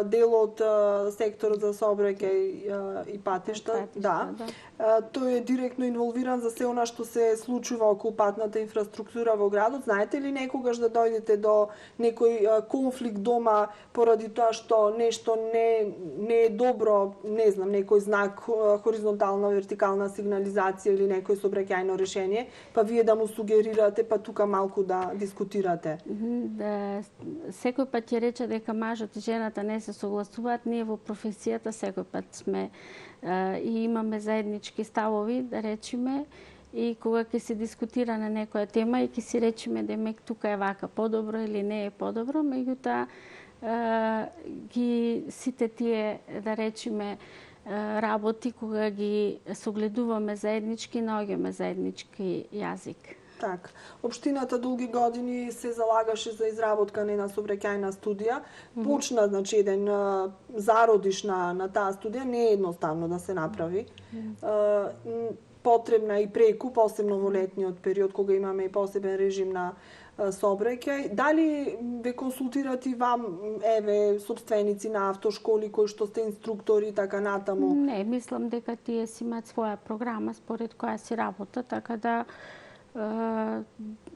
дел од секторот за сообраќај и патишта. Да. Тој е директно инволвиран за се она што се случува околу патната инфраструктура во градот. Знаете ли некогаш да дојдете до некој конфликт дома поради тоа што нешто не е добро, не знам, некој знак, хоризонтална, вертикална сигнализација или некој сообраќајно решение, па вие да му сугерирате, па тука малку да дискутирате? Да, секој пат ќе рече дека мажот и жената не се согласуваат, ние во професијата секој пат сме и имаме заеднички ставови, да речеме, и кога ќе се дискутира на некоја тема и ќе си речеме демек тука е вака подобро или не е подобро, меѓутоа ги сите тие, да речеме, работи кога ги согледуваме заеднички, наоѓаме заеднички јазик. Так. Општината долги години се залагаше за изработка на една сообраќајна студија. Почна, значи, еден зародиш на таа студија, не е едноставно да се направи. Потребна и преку, посебно во летниот период, кога имаме и посебен режим на сообраќај. Дали ве консултират и вам, еве, собственици на автошколи кои што сте инструктори и така натаму? Не, мислам дека тие си имаат своја програма според која си работа, така да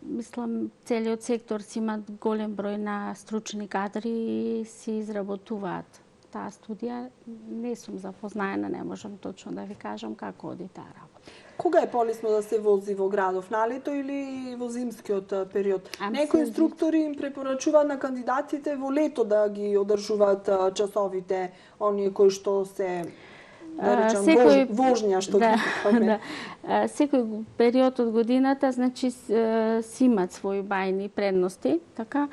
мислам целиот сектор си имат голем број на стручни кадри и си изработуваат таа студија. Не сум запознаена, не можам точно да ви кажам како оди таа работа. Кога е полесно да се вози во градов, на лето или во зимскиот период? Некои инструктори им препорачуваат на кандидатите во лето да ги одржуваат часовите, оние кои што се вожња што ги кажаме. Секој период од годината, значи, си имат своји бајни предности, така.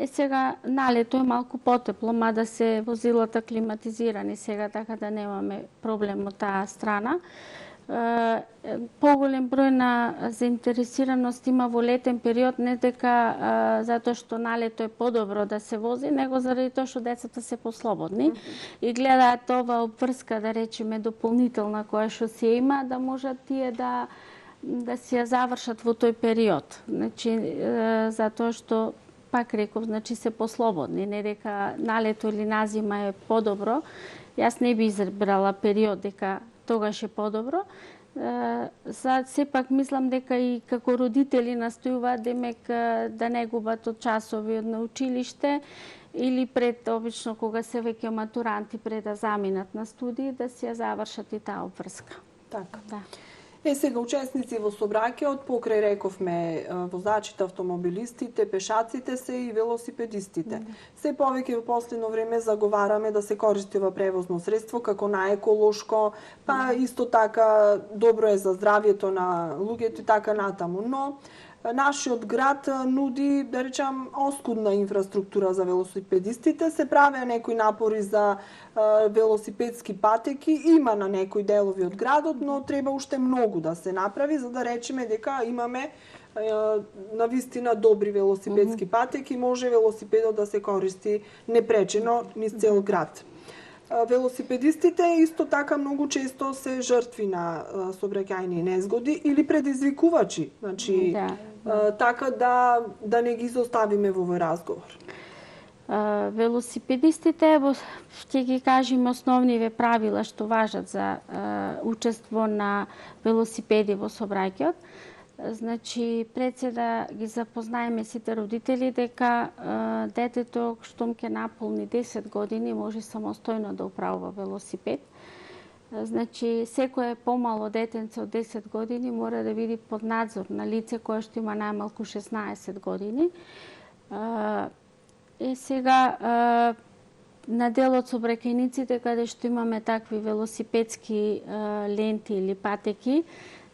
Сега на лето е малку потепло, мада се возилата климатизирани сега, така да немаме проблем од таа страна. Поголем број на заинтересираност има во летен период, не дека затоа што на лето е подобро да се вози, него заради тоа што децата се послободни и гледаат ова обврска, да речеме, дополнителна која што се има, да можат тие да си ја завршат во тој период. Значи, затоа што, пак реков, значи се послободни, не дека на лето или на зима е подобро. Јас не би избрала период дека тогаш е подобро. Сепак мислам дека и како родители настојуваат демек да не губат од часови од на училиште или пред, обично кога се веќе матуранти, пред да заминат на студии, да си ја завршат и таа обврска. Така. Да. Сега учесници во сообраќајот, покрај рековме возачите, автомобилистите, пешаците се и велосипедистите. Се повеќе во последно време заговараме да се користи ова превозно средство како наеколошко, па исто така добро е за здравјето на луѓето и така натаму. Но нашиот град нуди, да речам, оскудна инфраструктура за велосипедистите. Се правеа некои напори за велосипедски патеки. Има на некои делови од градот, но треба уште многу да се направи, за да речеме дека имаме навистина добри велосипедски патеки. Може велосипедот да се користи непречено низ цел град. Велосипедистите исто така многу често се жртви на сообраќајни незгоди или предизвикувачи. Значи, така да не ги изоставиме во овој разговор. Велосипедистите, ќе ги кажеме основниве правила што важат за учество на велосипеди во сообраќајот. Значи, пред се да ги запознаеме сите родители дека детето штом ќе наполни 10 години може самостојно да управува велосипед. Значи, секое помало детенце од 10 години мора да биде под надзор на лице кое што има најмалку 16 години. Сега на дел од сообраќајниците каде што имаме такви велосипедски ленти или патеки,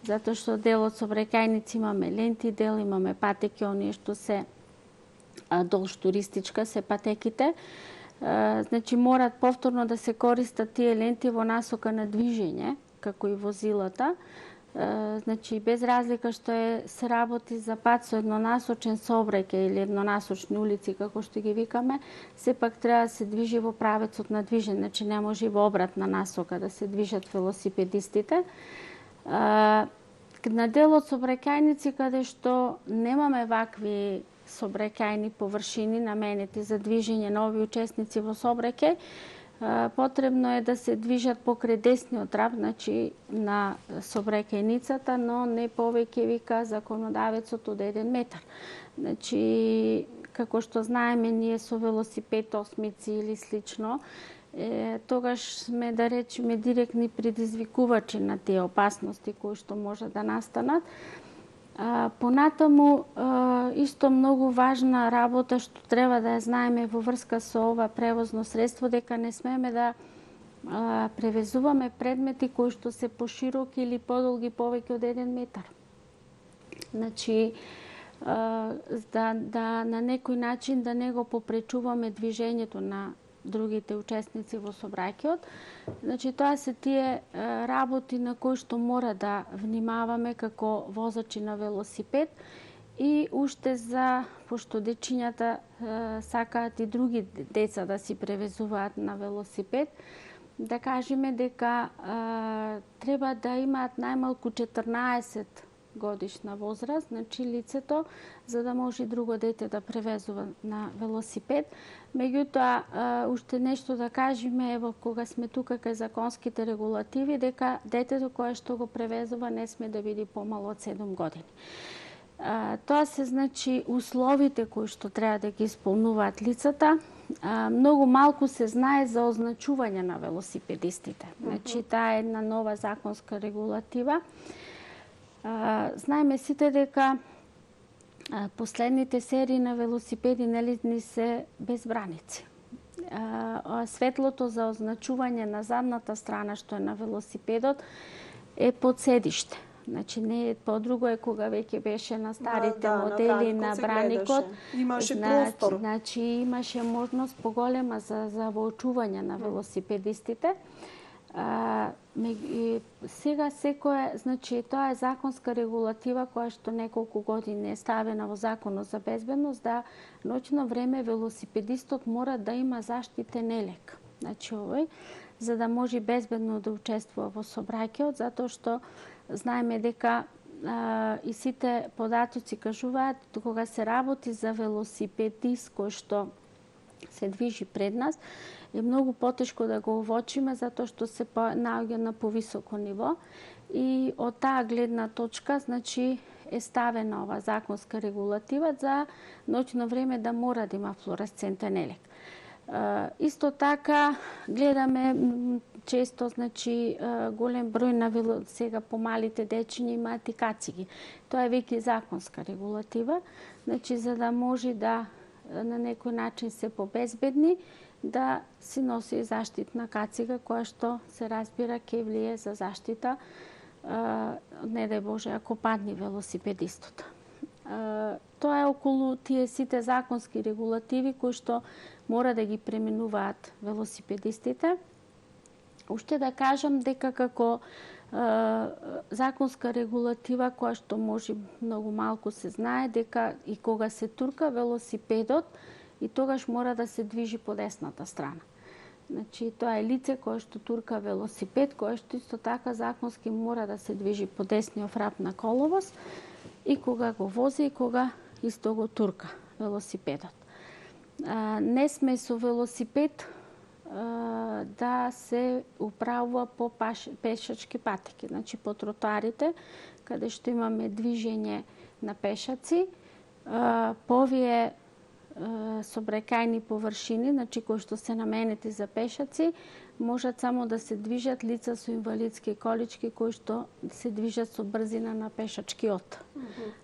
затоа што дел од сообраќајници имаме ленти, дел имаме патеки, оние што се долж туристичка се патеките. Значи морат повторно да се користат тие ленти во насока на движење, како и возилата. Значи, без разлика што се работи за пат со еднонасочен сообраќај или еднонасочни улици, како што ги викаме, сепак треба да се движи во правецот на движење, значи не може во обратна насока да се движат велосипедистите. На дел од сообраќајници каде што немаме вакви сообраќајни површини наменети за движење на овие учесници во сообраќај, потребно е да се движат покрај десниот трап, значи на сообраќајницата, но не повеќе вика законодавецот од 1 метар. Значи, како што знаеме ние со велосипед, осмици или слично, тогаш сме, да речеме, директни предизвикувачи на тие опасности кои што може да настанат. Понатаму, исто многу важна работа што треба да ја знаеме во врска со ова превозно средство, дека не смееме да превезуваме предмети кои што се пошироки или подолги повеќе од 1 метар. Значи, да на некој начин да не го попречуваме движењето на другите учесници во сообраќајот. Значи, тоа се тие работи на кои што мора да внимаваме како возачи на велосипед и уште пошто дечињата сакаат и други деца да си превезуваат на велосипед, да кажеме дека треба да имаат најмалку 14 годишна возраст, значи лицето, за да може друго дете да превезува на велосипед. Меѓутоа, уште нешто да кажеме, кога сме тука кај законските регулативи, дека детето кое што го превезува не сме да биде помало од 7 години. Тоа се, значи, условите кои што треба да ги исполнуваат лицата. Многу малку се знае за означување на велосипедистите. Значи, таа е една нова законска регулатива. Знаеме сите дека последните серии на велосипеди ни се без браници. Светлото за означување на задната страна што е на велосипедот е под седиште. Значи не е подруго е кога веќе беше на старите модели на браникот. Имаше простор. Значи имаше можност поголема за воочување на велосипедистите. Сега секој, значи тоа е законска регулатива која што неколку години е ставена во Законот за безбедност, да ноќно време велосипедистот мора да има заштитен елек. Значи овој, за да може безбедно да учествува во сообраќајот, затоа што знаеме дека и сите податоци кажуваат кога се работи за велосипедист кој што се движи пред нас, е многу потешко да го увочиме затоа што се наоѓа на повисоко ниво и од таа гледна точка, значи, е ставена ова законска регулатива за ноќно време да мора да има флуоресцентен елек. Исто така гледаме често, значи, голем број на сега помалите дечиња имаат и кациги. Тоа е веќе законска регулатива, значи за да може да на некој начин се побезбедни, да си носи заштитна кацига која што се разбира ќе влие за заштита, не дај Боже, ако падне велосипедистот. Тоа е околу тие сите законски регулативи кои што мора да ги пременуваат велосипедистите. Уште да кажам дека како законска регулатива која што може многу малку се знае, дека и кога се турка велосипедот, и тогаш мора да се движи по десната страна. Значи, тоа е лице кое што турка велосипед, кое што исто така законски мора да се движи по десниот фрап на коловоз и кога го вози и кога исто го турка велосипедот. не сме со велосипед да се управува по пешачки патеки, значи по тротоарите, каде што имаме движење на пешаци. По овие собрајкајни површини, значи кои што се наменети за пешаци, можат само да се движат лица со инвалидски колички кои што се движат со брзина на пешачкиот.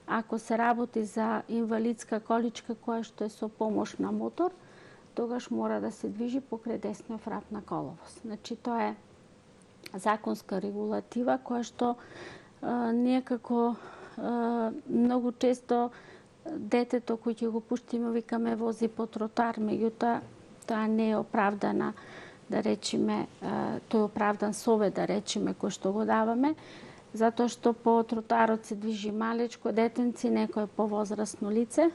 Ако се работи за инвалидска количка која што е со помош на мотор, тогаш мора да се движи покрај десниот врат на коловоз. Значи тоа е законска регулатива која што ние како многу често детето кој ќе го пуштиме викаме вози по тротоар, меѓутоа тоа не е оправдана, да речеме, тој е оправдан совет, да речеме, кој што го даваме, затоа што по тротоарот се движи малечко детенци, некое повозрасно лице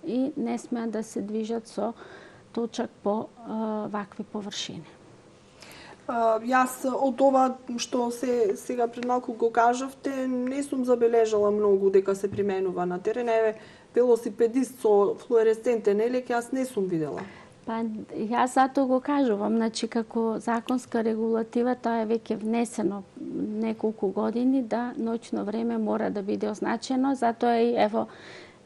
и не смеат да се движат со точак по вакви површини. Јас од ова што сега пред малку го кажавте, не сум забележала многу дека се применува на терен. Еве, велосипедист со флуоресцентен елек јас не сум видела. Па јас затоа го кажувам, значи како законска регулатива тоа е веќе внесено неколку години да ноќно време мора да биде означено, затоа и ево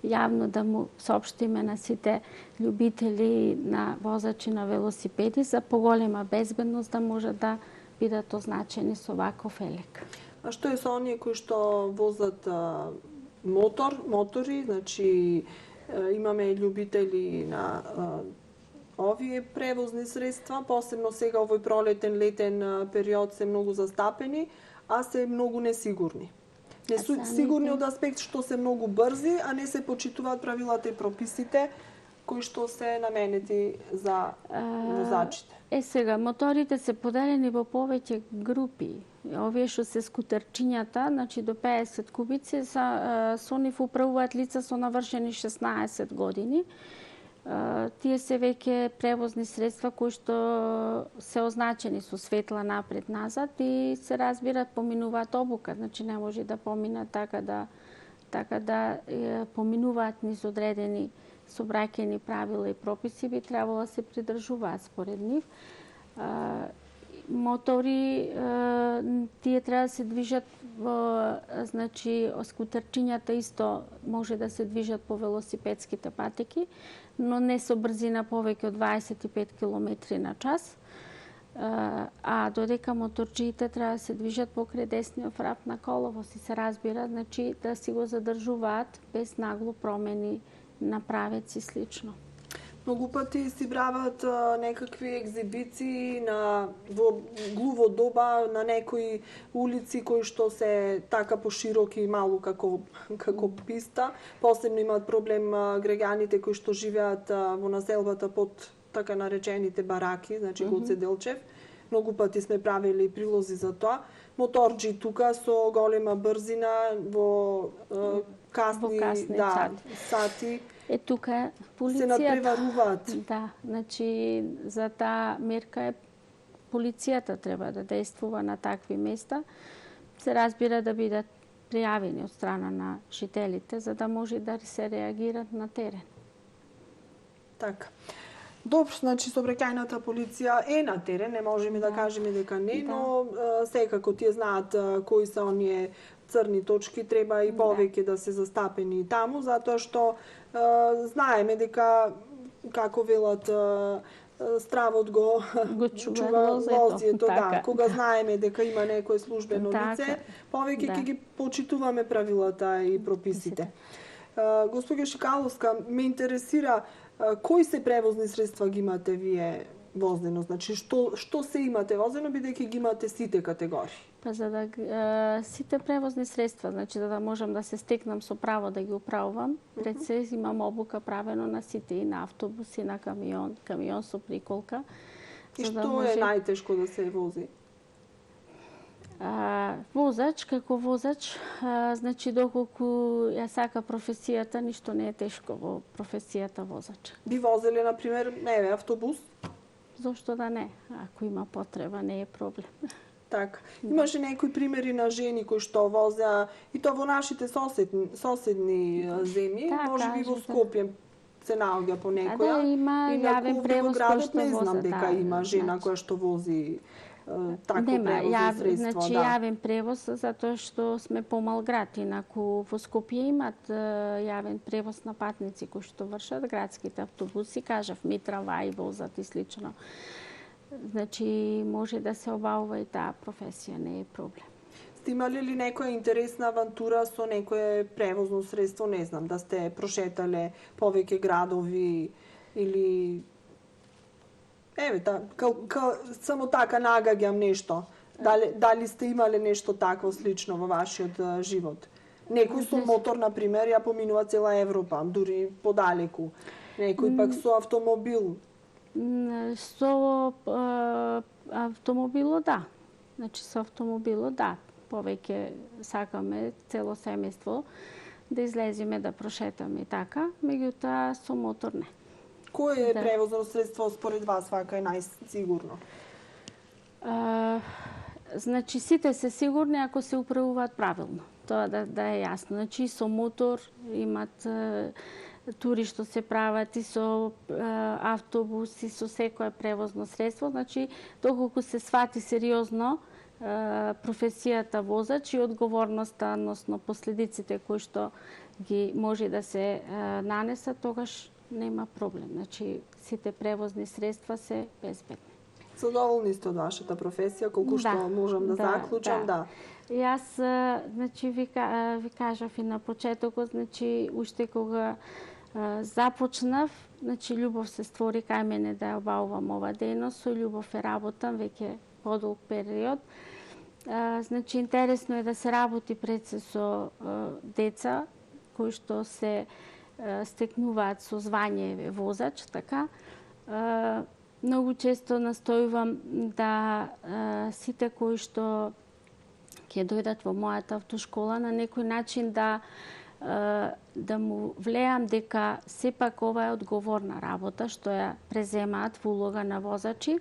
јавно да му соопштиме на сите љубители на возачи на велосипеди за поголема безбедност да можат да бидат означени со ваков елек. А што е со оние кои што возат мотори, значи имаме љубители на овие превозни средства, посебно сега овој пролетен летен период се многу застапени, а се многу несигурни. Не су сигурни од аспект што се многу брзи, а не се почитуваат правилата и прописите кои што се наменети за возачите. Сега, моторите се поделени во повеќе групи. Овие што се скутерчињата, значи до 50 кубици, со нив управуваат лица со навршени 16 години. Тие се веќе превозни средства кои што се означени со светла напред-назад и се разбира поминуваат обука, значи не може да поминат така да поминуваат низ одредени собраќајни правила и прописи, би требало да се придржуваат според нив. Мотори тие треба да се движат во, значи скутерчињата исто може да се движат по велосипедските патеки, но не со брзина повеќе од 25 км на час. А додека моторџиите треба да се движат покрај десниот врат на коловоз и се разбира, значи да си го задржуваат без нагло промени на правец и слично. Многу пати си прават некакви екзибиции во глуво доба на некои улици кои што се така пошироки малку како писта. Посебно имаат проблем граѓаните кои што живеат во населбата под така наречените бараки, значи Гоце Делчев. Многу пати сме правили прилози за тоа. Моторџи тука со голема брзина во касни сати. Тука полицијата се надпреваруваат. Да, значи за таа мерка е полицијата треба да действува на такви места. Се разбира да бидат пријавени од страна на жителите за да може да се реагираат на терен. Така. Добро, значи сообраќајната полиција е на терен, не можеме да кажеме дека не, но секако тие знаат кои се оние црни точки, треба и повеќе да се застапени таму, затоа што знаеме дека, како велат, стравот го чува лозието, да. Кога знаеме дека има некое службено лице, повеќе ќе ги почитуваме правилата и прописите. Господја Шикаловска, ме интересира кои се превозни средства ги имате вие возено? Значи, што се имате возено, бидејќи ги имате сите категории? Па за да сите превозни средства, значи за да можам да се стекнам со право да ги управувам, пред се имам обука правено на сите, и на автобус, и на камион со приколка. И што е најтешко да се вози? Возач, како возач, значи доколку ја сака професијата, ништо не е тешко во професијата возач. Би возеле, например, автобус? Зошто да не? Ако има потреба, не е проблем. Така. Имаше некои примери на жени кои што возеа и тоа во нашите соседни земји, може би во Скопје. се наоѓа по некоја. Да, има јавен превоз кој што не знам возат, дека има жена која што вози такво превозно средство. Значи јавен превоз затоа што сме помал град, инаку во Скопје имат јавен превоз на патници кои што вршат градските автобуси, кажав ми трамваи возат и слично. Значи може да се обавува и таа професија, не е проблем. Сте имали ли некоја интересна авантура со некое превозно средство, не знам, да сте прошетале повеќе градови или само така нагаѓам нешто. Дали сте имале нешто такво слично во вашиот живот? Некој со мотор, на пример, ја поминува цела Европа, дури подалеку. Некој пак со автомобил. Со автомобило, да. Значи, со автомобило, да. Повеќе сакаме цело семејство да излеземе, да прошетаме и така, меѓутоа со мотор не. Кој е превозно средство според вас вака е најсигурно? Значи, сите се сигурни ако се управуваат правилно. Тоа да е јасно. Значи, со мотор имат тури што се прават и со автобус и со секое превозно средство. Значи, доколку се свати сериозно професијата возач и одговорноста, односно последиците кои што ги може да се нанесат, тогаш нема проблем. Значи, сите превозни средства се безбедни. Задоволни сте од вашата професија, колку што можам да заклучам, да. Јас, значи, ви кажав и на почетокот, значи, уште кога започнав, значи, љубов се створи кај мене да ја обавувам ова дејност, со љубов е работам веќе подолг период. Значи, интересно е да се работи пред се со деца кои што се стекнуваат со звање возач, така. Многу често настојувам да сите кои што ќе дојдат во мојата автошкола на некој начин да му влеам дека сепак ова е одговорна работа што ја преземаат во улога на возачи.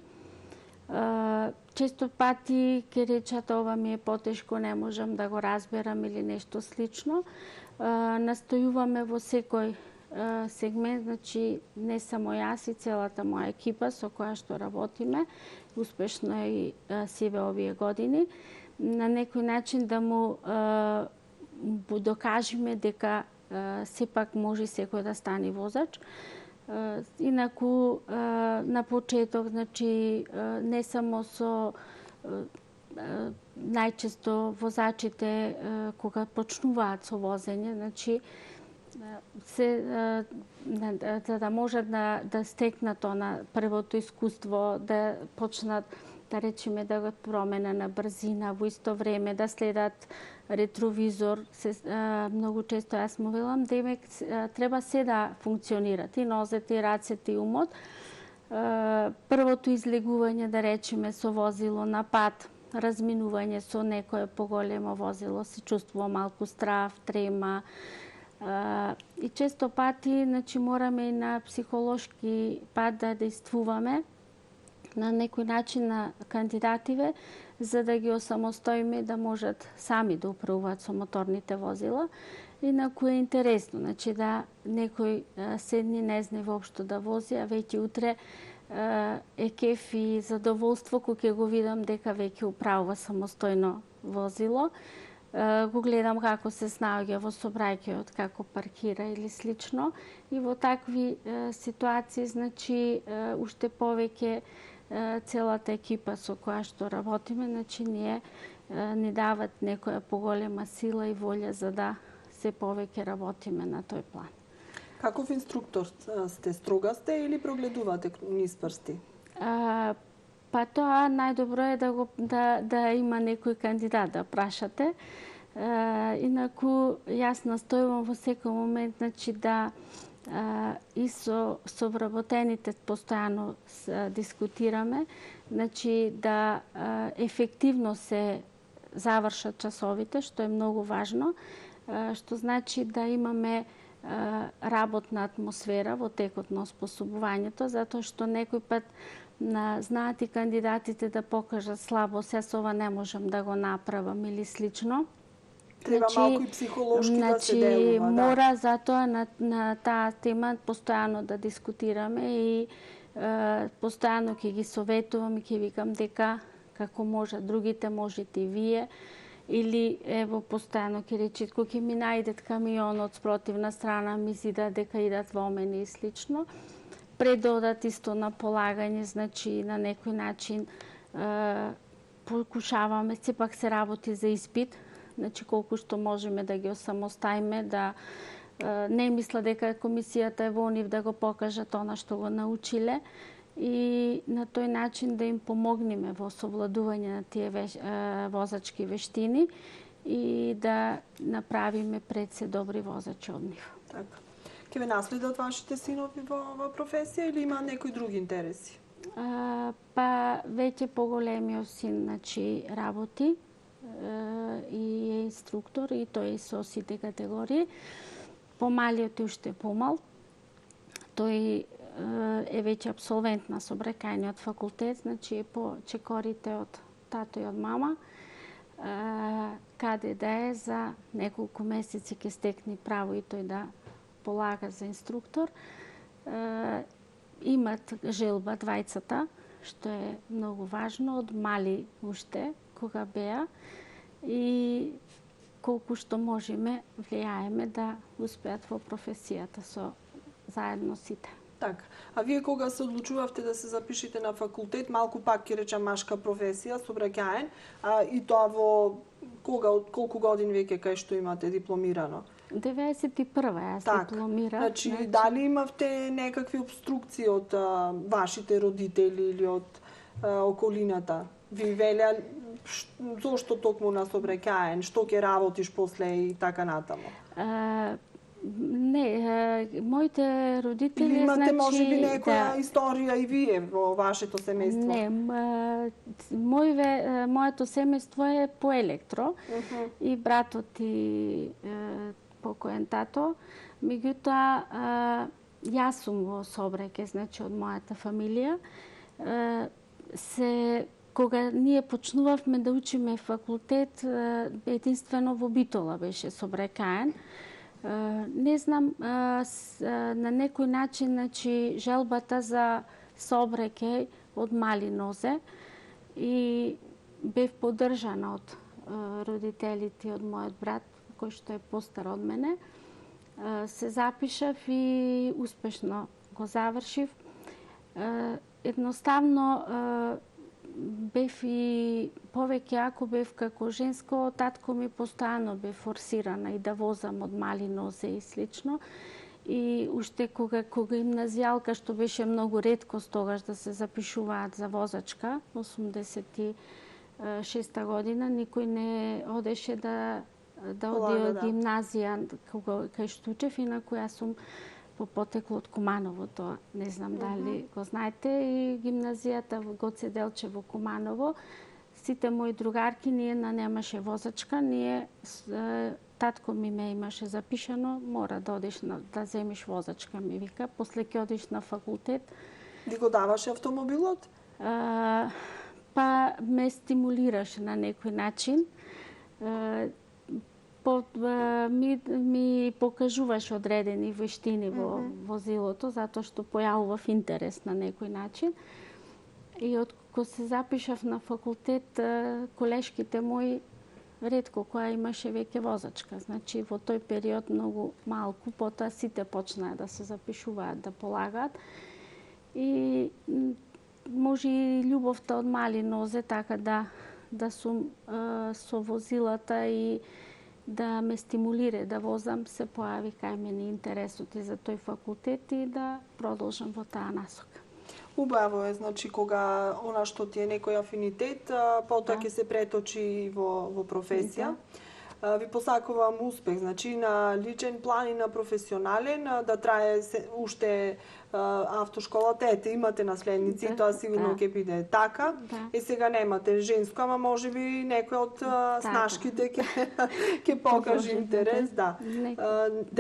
Често пати ќе речат ова ми е потешко, не можам да го разберам или нешто слично. Настојуваме во секој сегмент, значи не само јас и целата моја екипа со која што работиме, успешно и сиве овие години, на некој начин да му докажеме дека сепак може секој да стане возач. Инаку на почеток, значи не само со најчесто возачите кога почнуваат со возење, значи за да можат да стекнат на првото искуство, да почнат, да речеме, да го промена на брзина, во исто време да следат ретровизор. Многу често јас му велам, демек треба се да функционират, и нозете, и рацете, и умот. Првото излегување, да речеме, со возило на пат, разминување со некое поголемо возило, се чувствува малку страв, трема. И често пати, значи, мораме и на психолошки пат да действуваме на некој начин на кандидативе, за да ги осамостоиме да можат сами да управуваат со моторните возила. Инаку е интересно, значи, да некој седни не знае воопшто да вози, а веќе утре е кеф и задоволство кога ќе го видам дека веќе управува самостојно возило. Го гледам како се снаоѓа во сообраќајот, како паркира или слично. И во такви ситуации, значи, уште повеќе целата екипа со која што работиме, значи, ни дават некоја поголема сила и волја за да се повеќе работиме на тој план. Каков инструктор сте? Строга сте или прогледувате низ прсти? Па тоа најдобро е да има некој кандидат да прашате. Инаку јас настојувам во секој момент, значи, да и со вработените постојано дискутираме, значи да ефективно се завршат часовите, што е многу важно, што значи да имаме работна атмосфера во текот на оспособувањето, затоа што некој пат знаат и кандидатите да покажат слабост, јас ова не можам да го направам или слично. Треба малку и психолошки да се делува. Мора затоа на таа тема постојано да дискутираме и постојано ќе ги советувам и ќе викам дека како може другите, можете и вие. Или ево постојано ќе речат кога ќе ми најдат камион од спротивна страна, мисли дека идат во мене и слично. Предодат исто на полагање, значи на некој начин покушаваме, сепак се работи за испит, значи колку што можеме да ги осамостаиме, да не мисла дека комисијата е во нив да го покажат она што го научиле и на тој начин да им помогнеме во совладување на тие возачки вештини и да направиме пред се добри возачи од нив. Така. Ке ве наследат вашите синови во професија или има некои други интереси? Па веќе поголемиот син, значи, работи и е инструктор и тој е со сите категории. Помалиот е уште помал. Тој е веќе абсолвент на сообраќајниот факултет, значи е по чекорите од тато и од мама. Каде да е за неколку месеци ќе стекне право и тој да полага за инструктор. Имат желба двајцата, што е многу важно, од мали уште, кога беа, и колку што можеме влијаеме да успеат во професијата со заедно сите. Така. А вие кога се одлучувавте да се запишете на факултет, малку пак ќе речам машка професија, сообраќаен, и тоа во колку години веќе кај што имате дипломирано? 91-а јас дипломирав. Значи, дали имавте некакви обструкции од вашите родители или од околината? Ви велеа зошто токму на сообраќаен, што ќе работиш после и така натаму? Не, моите родители, или имате значи, можеби некоја историја и вие во вашето семејство? Не, моето семејство е по електро и братот и покоен тато, меѓутоа јас сум во сообраќај, значи од мојата фамилија. Кога ние почнувавме да учиме факултет, единствено во Битола беше сообраќаен. Не знам, на некој начин, значи, желбата за сообраќај од мали нозе и бев поддржана од родителите од мојот брат, кој што е постар од мене. Се запишав и успешно го завршив. Едноставно бев и повеќе ако бев како женско, татко ми постојано бев форсирана и да возам од мали нозе и слично. И уште кога гимназијалка, што беше многу реткост тогаш да се запишуваат за возачка, 86-та година, никој не одеше да оди од гимназија кај што учев, инаку јас сум по потекло од Куманово, тоа не знам дали го знаете, и гимназијата во Гоце Делчев во Куманово. Сите мои другарки, ние немаше возачка, татко ми ме имаше запишано, мора да одиш да земиш возачка, ми вика, после ќе одиш на факултет. Ви го даваше автомобилот? Па ме стимулираше на некој начин. Ми покажуваше одредени вештини во возилото, затоа што појавував интерес на некој начин. И откако се запишав на факултет, колешките мои ретко која имаше веќе возачка. Значи, во тој период многу малку, потоа сите почнаа да се запишуваат, да полагаат. И може и љубовта од мали нозе, така да сум со возилата и да ме стимулира да возам, се појави кај мене интересот и за тој факултет и да продолжам во таа насока. Убаво е, значи, кога она што ти е некој афинитет, потоа ќе се преточи во професија. Ви посакувам успех, значи, на личен план и на професионален, да трае уште автошколата. Ете, имате наследници, тоа сигурно ќе биде така. И сега немате женско, ама можеби некој од снашките ќе покаже интерес. Да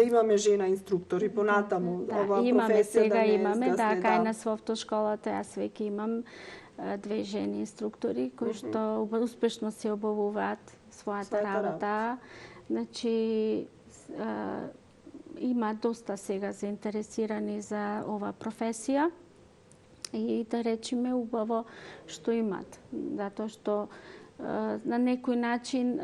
имаме жена инструктори понатаму. Ова професија да не имаме, кај нас во автошколата јас веќе имам 2 жени инструктори кои што успешно се обавуваат својата работа. Значи, има доста сега заинтересирани за ова професија и да речеме убаво што имат. Затоа што на некој начин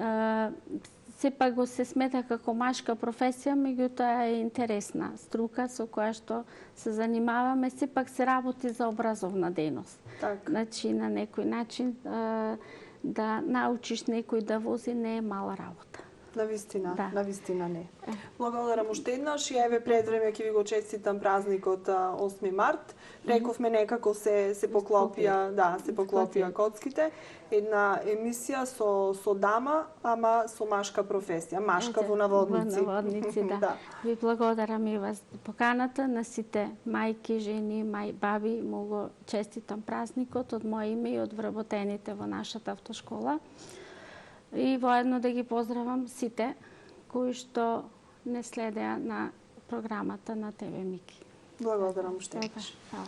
сепак го се смета како машка професија, меѓутоа е интересна струка со која што се занимаваме, сепак се работи за образовна дејност. Значи, на некој начин да научиш некој да вози не е мала работа. Навистина не. Благодарам уште еднаш и еве пред време ќе ви го честитам празникот 8 март. Рековме некако се поклопија коцките. Една емисија со дама, ама со машка професија, машка во наводници. Во наводници, да. Ви благодарам и вас поканата на сите мајки, жени, баби, му го честитам празникот од моје име и од вработените во нашата автошкола. И воедно да ги поздравам сите кои што не следеа на програмата на ТВ Мики. Благодарам уште еднаш. Hvala.